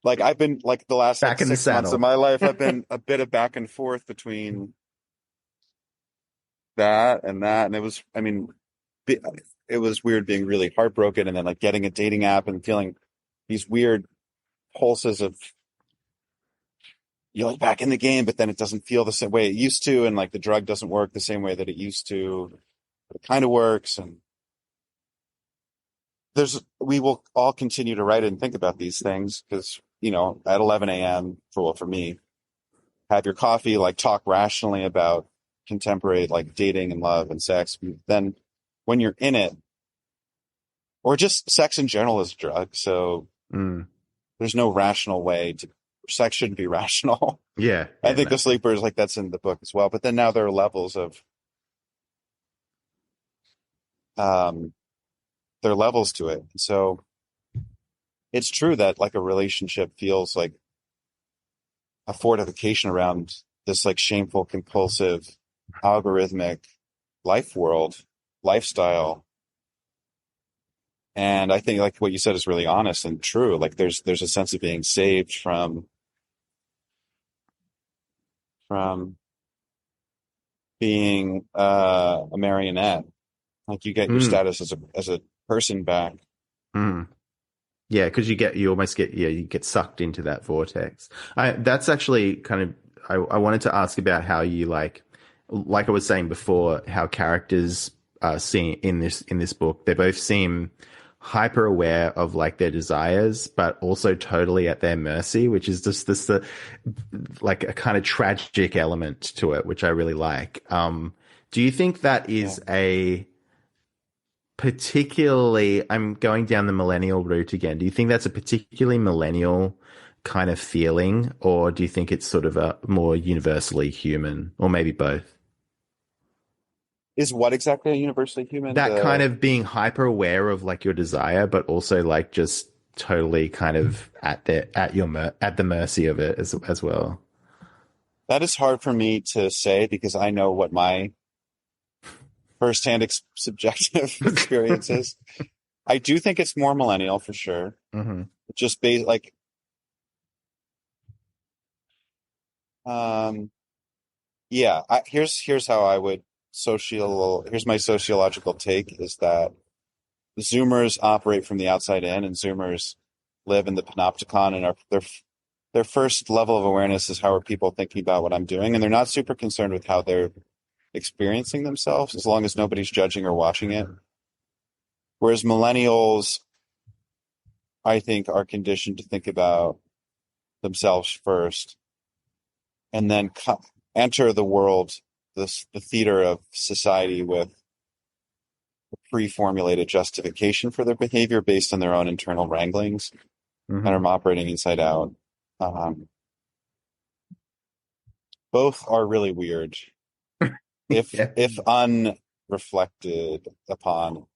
like I've been like the last like, 6 months of my life, I've been a bit of back and forth between that. And it was, I mean, it was weird being really heartbroken and then like getting a dating app and feeling these weird pulses of, you're like back in the game, but then it doesn't feel the same way it used to. And like the drug doesn't work the same way that it used to. It kind of works. And we will all continue to write and think about these things because, you know, at 11 a.m. for me, have your coffee, like talk rationally about contemporary, like dating and love and sex. Then when you're in it, or just sex in general is a drug. So there's no rational way sex shouldn't be rational. Yeah. I think The Sleeper is like, that's in the book as well. But then now there are levels of, there are levels to it. So it's true that like a relationship feels like a fortification around this like shameful, compulsive, algorithmic lifestyle. And I think like what you said is really honest and true. Like there's a sense of being saved from being a marionette. Like you get your status as a person back. Yeah, because you get sucked into that vortex. That's actually kind of I wanted to ask about how you like I was saying before, how characters see in this book, they both seem hyper aware of like their desires, but also totally at their mercy, which is just the like a kind of tragic element to it, which I really like. Do you think that is a particularly, I'm going down the millennial route again, do you think that's a particularly millennial kind of feeling, or do you think it's sort of a more universally human, or maybe both? Is what exactly a universally human? That kind of being hyper aware of like your desire, but also like just totally kind of at the mercy of it as well. That is hard for me to say because I know what my firsthand subjective experience is. I do think it's more millennial for sure. Just based like, here's how I would here's my sociological take is that Zoomers operate from the outside in, and Zoomers live in the panopticon, and their first level of awareness is how are people thinking about what I'm doing, and they're not super concerned with how they're experiencing themselves as long as nobody's judging or watching it. Whereas millennials, I think, are conditioned to think about themselves first and then enter the world, the theater of society with a pre-formulated justification for their behavior based on their own internal wranglings and are operating inside out. Both are really weird. if unreflected upon,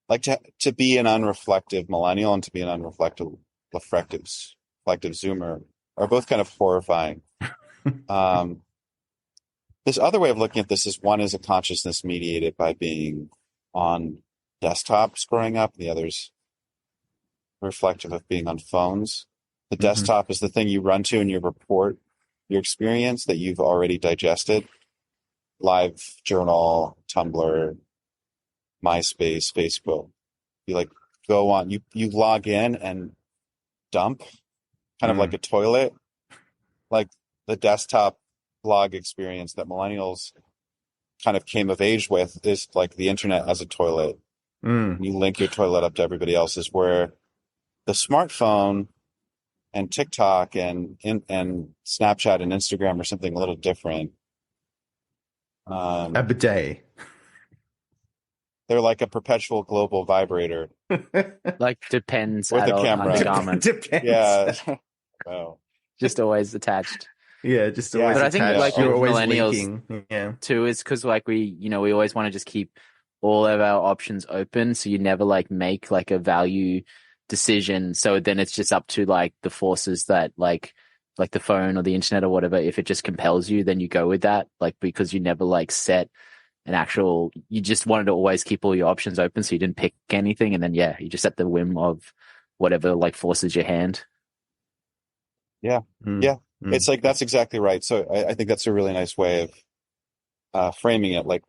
like to be an unreflective millennial and to be an reflective Zoomer are both kind of horrifying. This other way of looking at this is one is a consciousness mediated by being on desktops growing up. The other's reflective of being on phones. The desktop is the thing you run to and you report your experience that you've already digested. Live Journal, Tumblr, MySpace, Facebook. You like go on, you log in and dump, kind of like a toilet. Like the desktop blog experience that millennials kind of came of age with is like the internet as a toilet. You link your toilet up to everybody else's, where the smartphone and TikTok and Snapchat and Instagram are something a little different. A bidet. They're like a perpetual global vibrator. Like depends with a adult camera. undergarment. Depends. Yeah. Wow. Just always attached. Yeah, just Yeah. always But I think attached. like You're with always millennials linking. Yeah. too is because like we always want to just keep all of our options open, so you never like make like a value decision. So then it's just up to like the forces that like the phone or the internet or whatever. If it just compels you, then you go with that. Like because you never like set an actual. You just wanted to always keep all your options open, so you didn't pick anything, and then you just at the whim of whatever like forces your hand. Yeah. Yeah. It's like, that's exactly right. So I think that's a really nice way of framing it. Like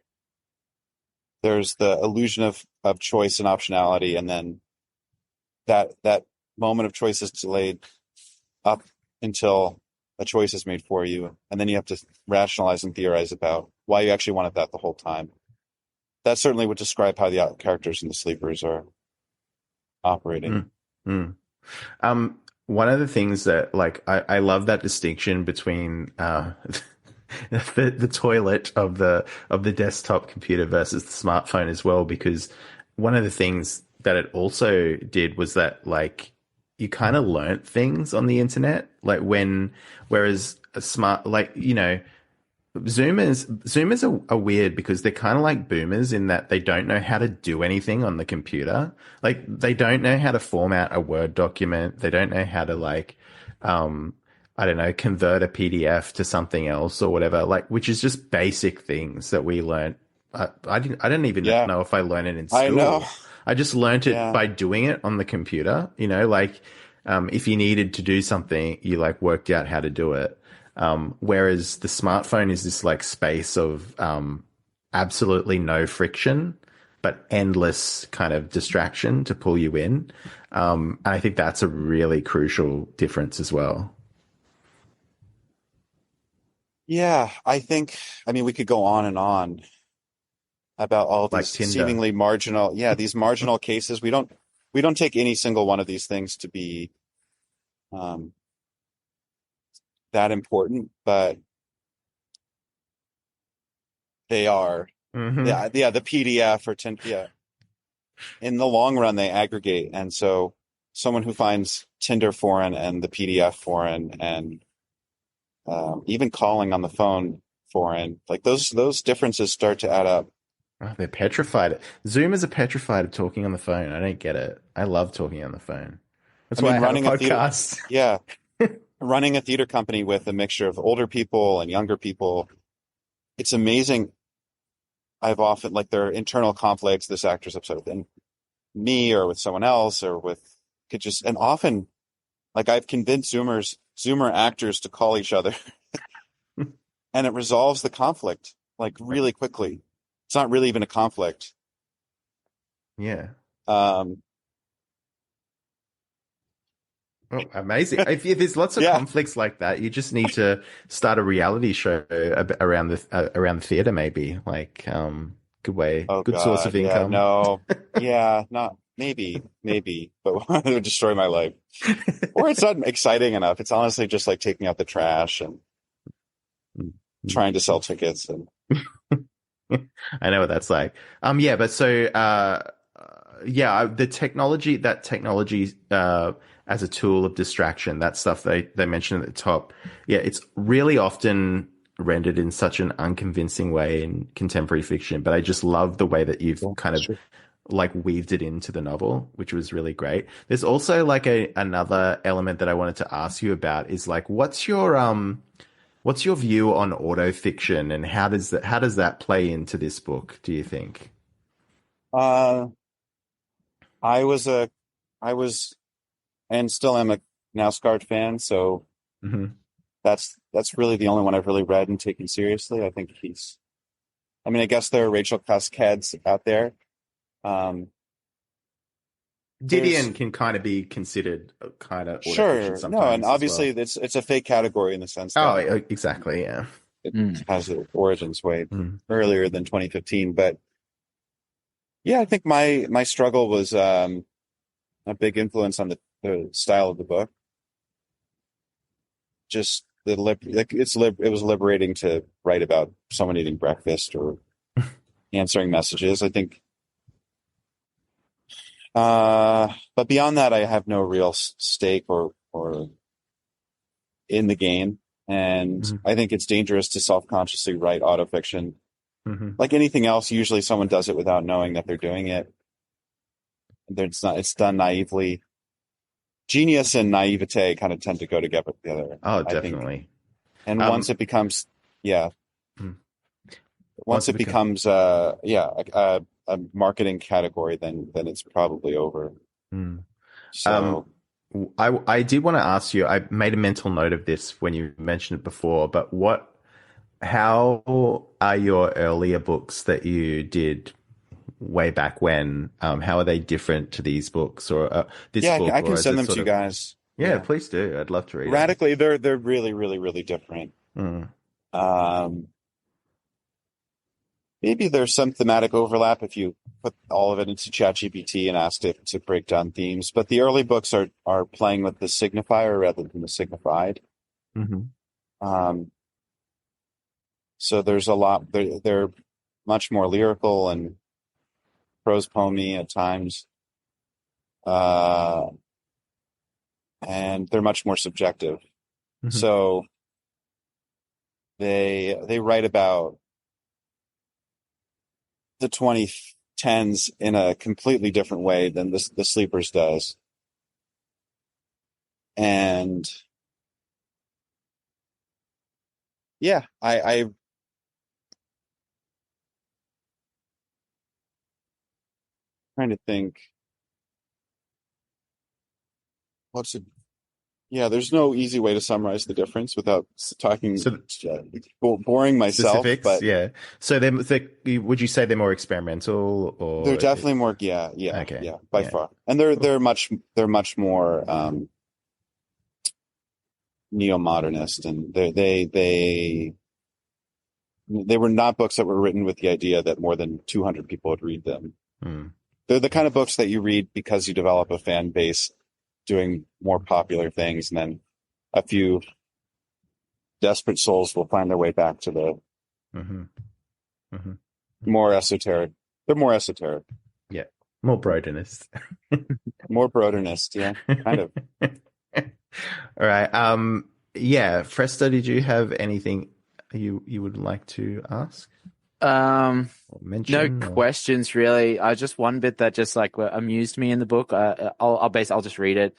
there's the illusion of choice and optionality. And then that moment of choice is delayed up until a choice is made for you. And then you have to rationalize and theorize about why you actually wanted that the whole time. That certainly would describe how the characters in the sleepers are operating. One of the things that like I love that distinction between the toilet of the desktop computer versus the smartphone as well, because one of the things that it also did was that like you kind of learnt things on the internet, like whereas a smart, like, you know, Zoomers are weird because they're kind of like boomers in that they don't know how to do anything on the computer. Like they don't know how to format a Word document. They don't know how to like, I don't know, convert a PDF to something else or whatever, like, which is just basic things that we learned. I didn't even know if I learned it in school. I know. I just learned it by doing it on the computer, you know, like, if you needed to do something, you like worked out how to do it. Whereas the smartphone is this like space of absolutely no friction, but endless kind of distraction to pull you in. And I think that's a really crucial difference as well. Yeah, I mean, we could go on and on about all of Like these Tinder. seemingly marginal, these marginal cases. We don't take any single one of these things to be that important, but they are. The PDF or Tinder. In the long run, they aggregate, and so someone who finds Tinder foreign and the PDF foreign, and even calling on the phone foreign, like those differences start to add up. Oh, they're petrified. Zoomers are petrified of talking on the phone. I don't get it. I love talking on the phone. That's why I have a podcast. Running a theater company with a mixture of older people and younger people, it's amazing. I've often, like, there are internal conflicts. This actor's upset with me or with someone else or and often, like, I've convinced Zoomer actors to call each other and it resolves the conflict, like, really quickly. It's not really even a conflict. Yeah. Oh, amazing. If there's lots of conflicts like that, you just need to start a reality show around the theater, maybe. Like, good way, good source of income. Not maybe, but it would destroy my life. Or it's not exciting enough. It's honestly just like taking out the trash and trying to sell tickets. And I know what that's like. But so, the technology, as a tool of distraction, that stuff they mentioned at the top. Yeah, it's really often rendered in such an unconvincing way in contemporary fiction, but I just love the way that you've kind of like weaved it into the novel, which was really great. There's also like another element that I wanted to ask you about is like, what's your view on autofiction, and how does that play into this book, do you think? I was and still am a Nausgaard fan, so that's really the only one I've really read and taken seriously. I think I guess there are Rachel Cusk out there. Didion can kind of be considered a kind of sure, no, and obviously it's a fake category in the sense that exactly, yeah, it has its origins way earlier than 2015. But yeah, I think my struggle was a big influence on the style of the book. Just it was liberating to write about someone eating breakfast or answering messages, I think. But beyond that, I have no real stake or in the game, and I think it's dangerous to self-consciously write autofiction. Like anything else, usually someone does it without knowing that they're doing it. It's done naively. Genius and naivete kind of tend to go together. Oh, definitely. And once it becomes, once it becomes a marketing category, then it's probably over. So I did want to ask you, I made a mental note of this when you mentioned it before, but how are your earlier books that you did way back when, how are they different to these books or this book? I can send them to you guys. Yeah, please do. I'd love to read Radically, they're really, really, really different. Maybe there's some thematic overlap if you put all of it into ChatGPT and asked it to break down themes. But the early books are playing with the signifier rather than the signified. So there's a lot. They're much more lyrical and prose poemy at times, and they're much more subjective. So they write about the 2010s in a completely different way than the Sleepers does. And yeah, I trying to think there's no easy way to summarize the difference without talking boring myself. Specifics, but so would you say they're more experimental, or they're definitely more by far, and they're much more neo-modernist, and they were not books that were written with the idea that more than 200 people would read them. They're the kind of books that you read because you develop a fan base doing more popular things, and then a few desperate souls will find their way back to the more esoteric. They're more esoteric. Yeah, more Brodenist. More Brodenist, yeah, kind of. All right. Fresta, did you have anything you would like to ask? Questions really. Just one bit that just like amused me in the book. I'll just read it.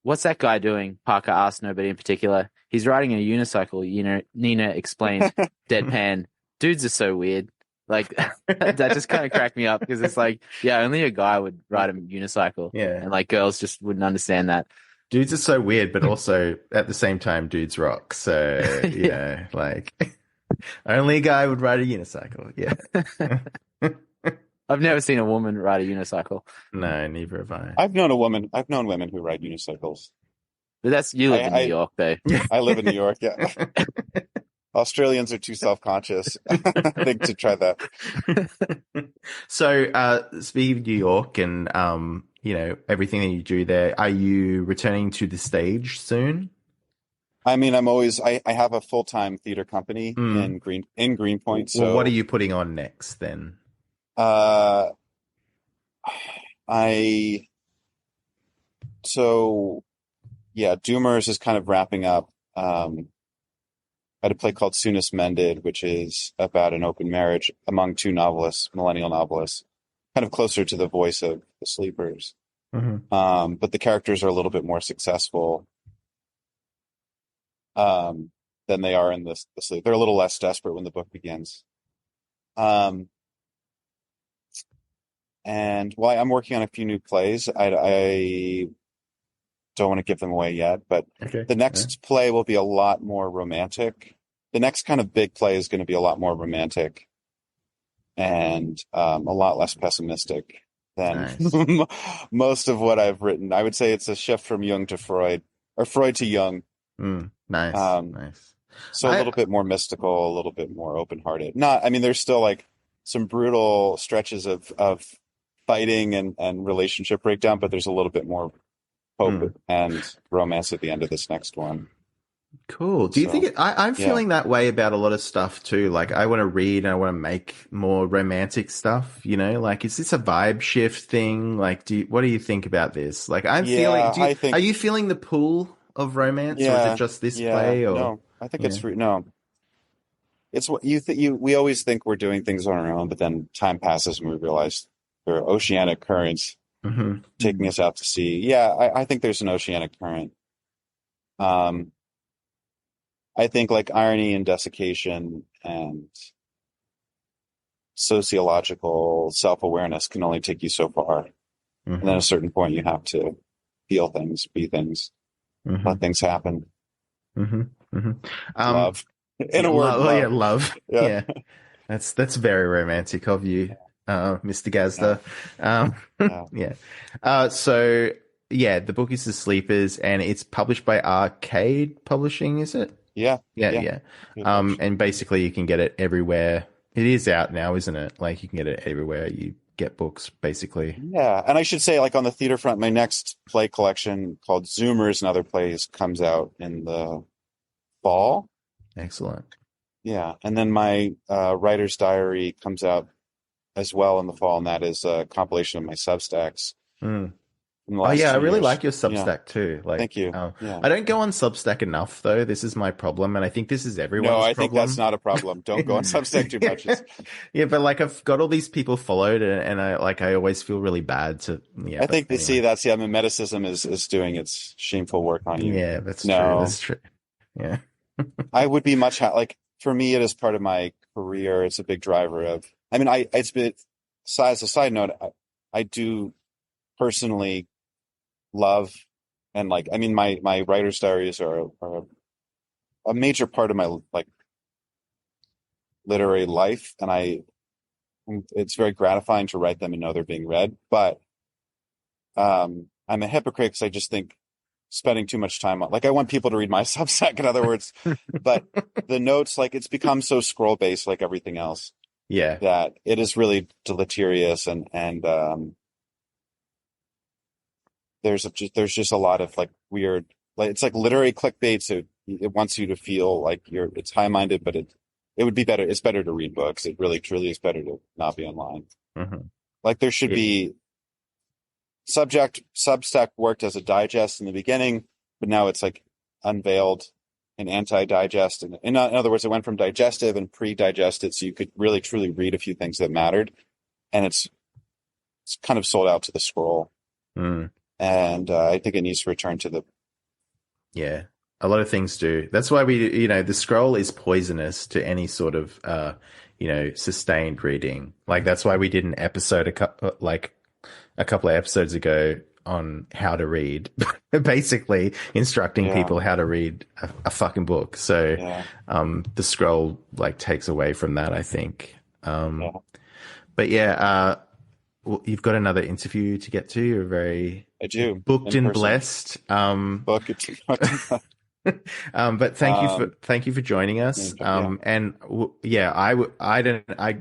What's that guy doing? Parker asked nobody in particular. He's riding a unicycle. Nina explained, deadpan. Dudes are so weird. Like that just kind of cracked me up because it's like, only a guy would ride a unicycle. And like girls just wouldn't understand that. Dudes are so weird, but also at the same time, dudes rock. So like. Only a guy would ride a unicycle. Yeah. I've never seen a woman ride a unicycle. No, neither have I. I've known women who ride unicycles. But you live in New York, though. I live in New York, yeah. Australians are too self-conscious, I think, to try that. So, speaking of New York and, everything that you do there, are you returning to the stage soon? I mean, I have a full-time theater company in Greenpoint. So what are you putting on next then? Doomers is kind of wrapping up. I had a play called Soonest Mended, which is about an open marriage among two novelists, millennial novelists, kind of closer to the voice of the Sleepers. But the characters are a little bit more successful than they are in the Sleep. They're a little less desperate when the book begins. And while I'm working on a few new plays, I don't want to give them away yet, but the next play will be a lot more romantic. The next kind of big play is going to be a lot more romantic and a lot less pessimistic than most of what I've written. I would say it's a shift from Jung to Freud, or Freud to Jung. Nice. So a little bit more mystical, a little bit more open-hearted. I mean, there's still like some brutal stretches of fighting and relationship breakdown, but there's a little bit more hope and romance at the end of this next one. Cool. Do you think I'm feeling that way about a lot of stuff too? Like I want to read and I want to make more romantic stuff, you know, like, is this a vibe shift thing? Like, what do you think about this? Like I'm feeling, are you feeling the pull of romance or is it just this play? Or no, I think it's what we always think we're doing things on our own, but then time passes and we realize there are oceanic currents taking us out to sea. Yeah, I think there's an oceanic current. I think like irony and desiccation and sociological self-awareness can only take you so far. And then at a certain point, you have to feel things, be things, let things happen. Love. In a word, love. Love. Yeah. That's very romantic of you, Mr. Gasda. So the book is The Sleepers and it's published by Arcade Publishing, is it? Yeah. And basically you can get it everywhere. It is out now, isn't it? Like you can get it everywhere you get books, basically. Yeah. And I should say, like on the theater front, my next play collection called Zoomers and Other Plays comes out in the fall. Excellent. Yeah. And then my writer's diary comes out as well in the fall, and that is a compilation of my Substacks. I really like your Substack too. Like, thank you. I don't go on Substack enough though. This is my problem, and I think this is everyone's problem. No, I think that's not a problem. Don't go on Substack too much. But like I've got all these people followed, and I always feel really bad to. I think Mimeticism is doing its shameful work on you. Yeah, that's true. That's true. Yeah, I would be much like for me. It is part of my career. It's a big driver of. I mean, it's been as a side note. I do personally love and like I mean my writer's diaries are a major part of my like literary life, and it's very gratifying to write them and know they're being read, but I'm a hypocrite because I just think spending too much time on like I want people to read my Substack, in other words, but the notes, like it's become so scroll based like everything else, that it is really deleterious and there's just a lot of like weird, like it's like literary clickbait. So it wants you to feel like it's high minded, but it would be better. It's better to read books. It really truly is better to not be online. Like there should be Substack worked as a digest in the beginning, but now it's like unveiled an anti-digest. And in other words, it went from digestive and pre-digested. So you could really truly read a few things that mattered, and it's kind of sold out to the scroll. And I think it needs to return to the. Yeah, a lot of things do. That's why the scroll is poisonous to any sort of, sustained reading. Like that's why we did an episode a couple of episodes ago on how to read, basically instructing people how to read a fucking book. So, the scroll like takes away from that, I think. But well, you've got another interview to get to. You're very booked and blessed. But thank you for joining us. I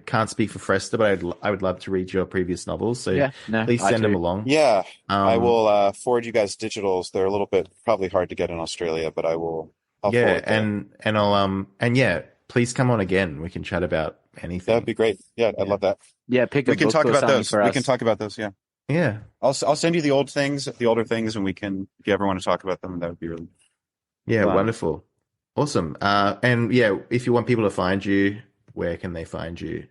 can't speak for Fresta, but I would love to read your previous novels. So please send them along. Yeah, I will forward you guys digitals. They're a little bit probably hard to get in Australia, but I'll forward them. Please come on again. We can chat about anything. That'd be great. Yeah, I'd love that. Yeah, we can talk about those. We can talk about those. Yeah. I'll send you the older things, and we can, if you ever want to talk about them, that would be really wonderful. Awesome. And yeah, if you want people to find you, where can they find you?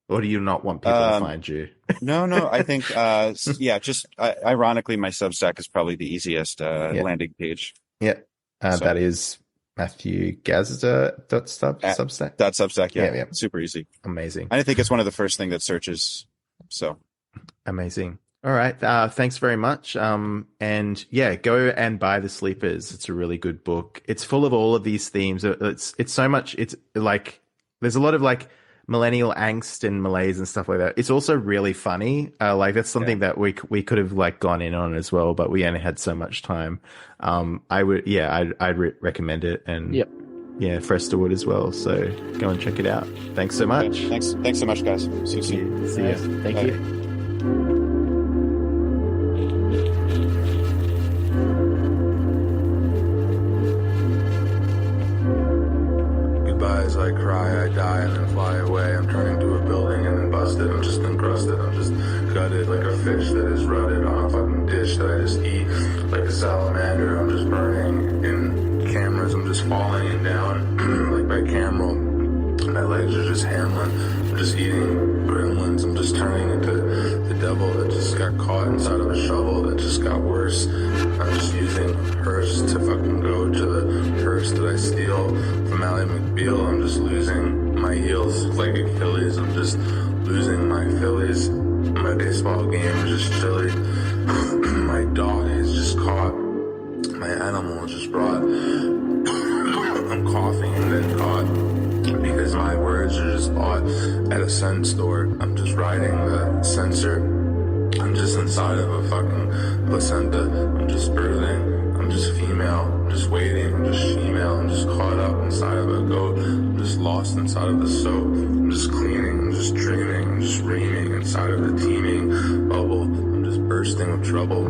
Or do you not want people to find you? No, I think, ironically, my Substack is probably the easiest landing page. Yeah. That is Matthew Gasda Substack. Substack, yeah. Super easy. Amazing. I think it's one of the first thing that searches. So amazing. All right. Thanks very much. And yeah, go and buy The Sleepers. It's a really good book. It's full of all of these themes. It's so much. It's like there's a lot of like millennial angst and malaise and stuff like that. It's also really funny. Like that's something that we could have like gone in on as well, but we only had so much time. I'd recommend it. And yeah, Fresta would as well. So go and check it out. Thanks so much. Okay. Thanks so much, guys. See you soon. See you. Thank you. Goodbyes, I cry, I die, and then fly away. I'm turning to a building and then busted. I'm just encrusted. I'm just gutted like a fish that is rutted on a fucking dish that I just eat like a salamander. I'm just burning in cameras. I'm just falling down like by camera. My legs are just handling. I'm just eating gremlins. I'm just turning into the devil that just got caught inside of a shovel that just got worse. I'm just using a purse to fucking go to the purse that I steal from Ally McBeal. I'm just losing my heels like Achilles. I'm just losing my Phillies. My baseball game is just chilly. My dog is just caught. My animal is just brought. I'm coughing and then caught. Because my words are just bought at a scent store. I'm just riding the sensor. I'm just inside of a fucking placenta. I'm just birthing. I'm just female. I'm just waiting. I'm just female. I'm just caught up inside of a goat. I'm just lost inside of the soap. I'm just cleaning. I'm just dreaming. I'm just reaming inside of the teeming bubble. I'm just bursting with trouble.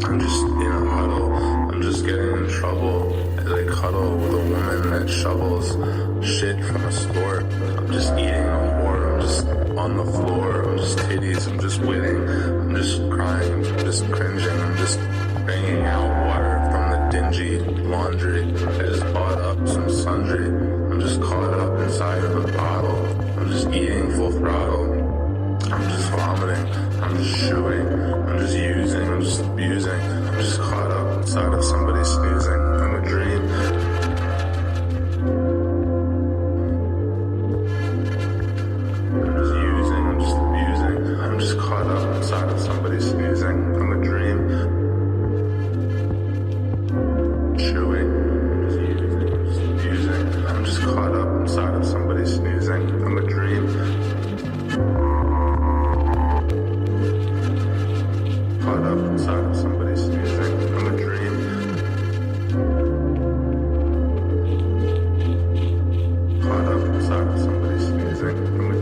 I'm just in a huddle. I'm just getting in trouble as I cuddle with a woman that shovels shit from a store. I'm just eating a whore. I'm just on the floor. I'm just titties. I'm just waiting. I'm just crying. I'm just cringing. I'm just banging out water from the dingy laundry. I just bought up some sundry. I'm just caught up inside of a bottle. I'm just eating full throttle. I'm just vomiting. I'm just chewing. I'm just using. I'm just abusing. I'm just caught up inside of somebody snoozing. I'm a dream. I'm just using. I'm just abusing. I'm just caught up inside of somebody snoozing. I'm a dream. Chewing. I'm just using. I'm just abusing. I'm just caught up inside of somebody snoozing. I'm a dream. Caught up inside of somebody sneezing. I'm a dream. Caught up inside of somebody sneezing. I'm a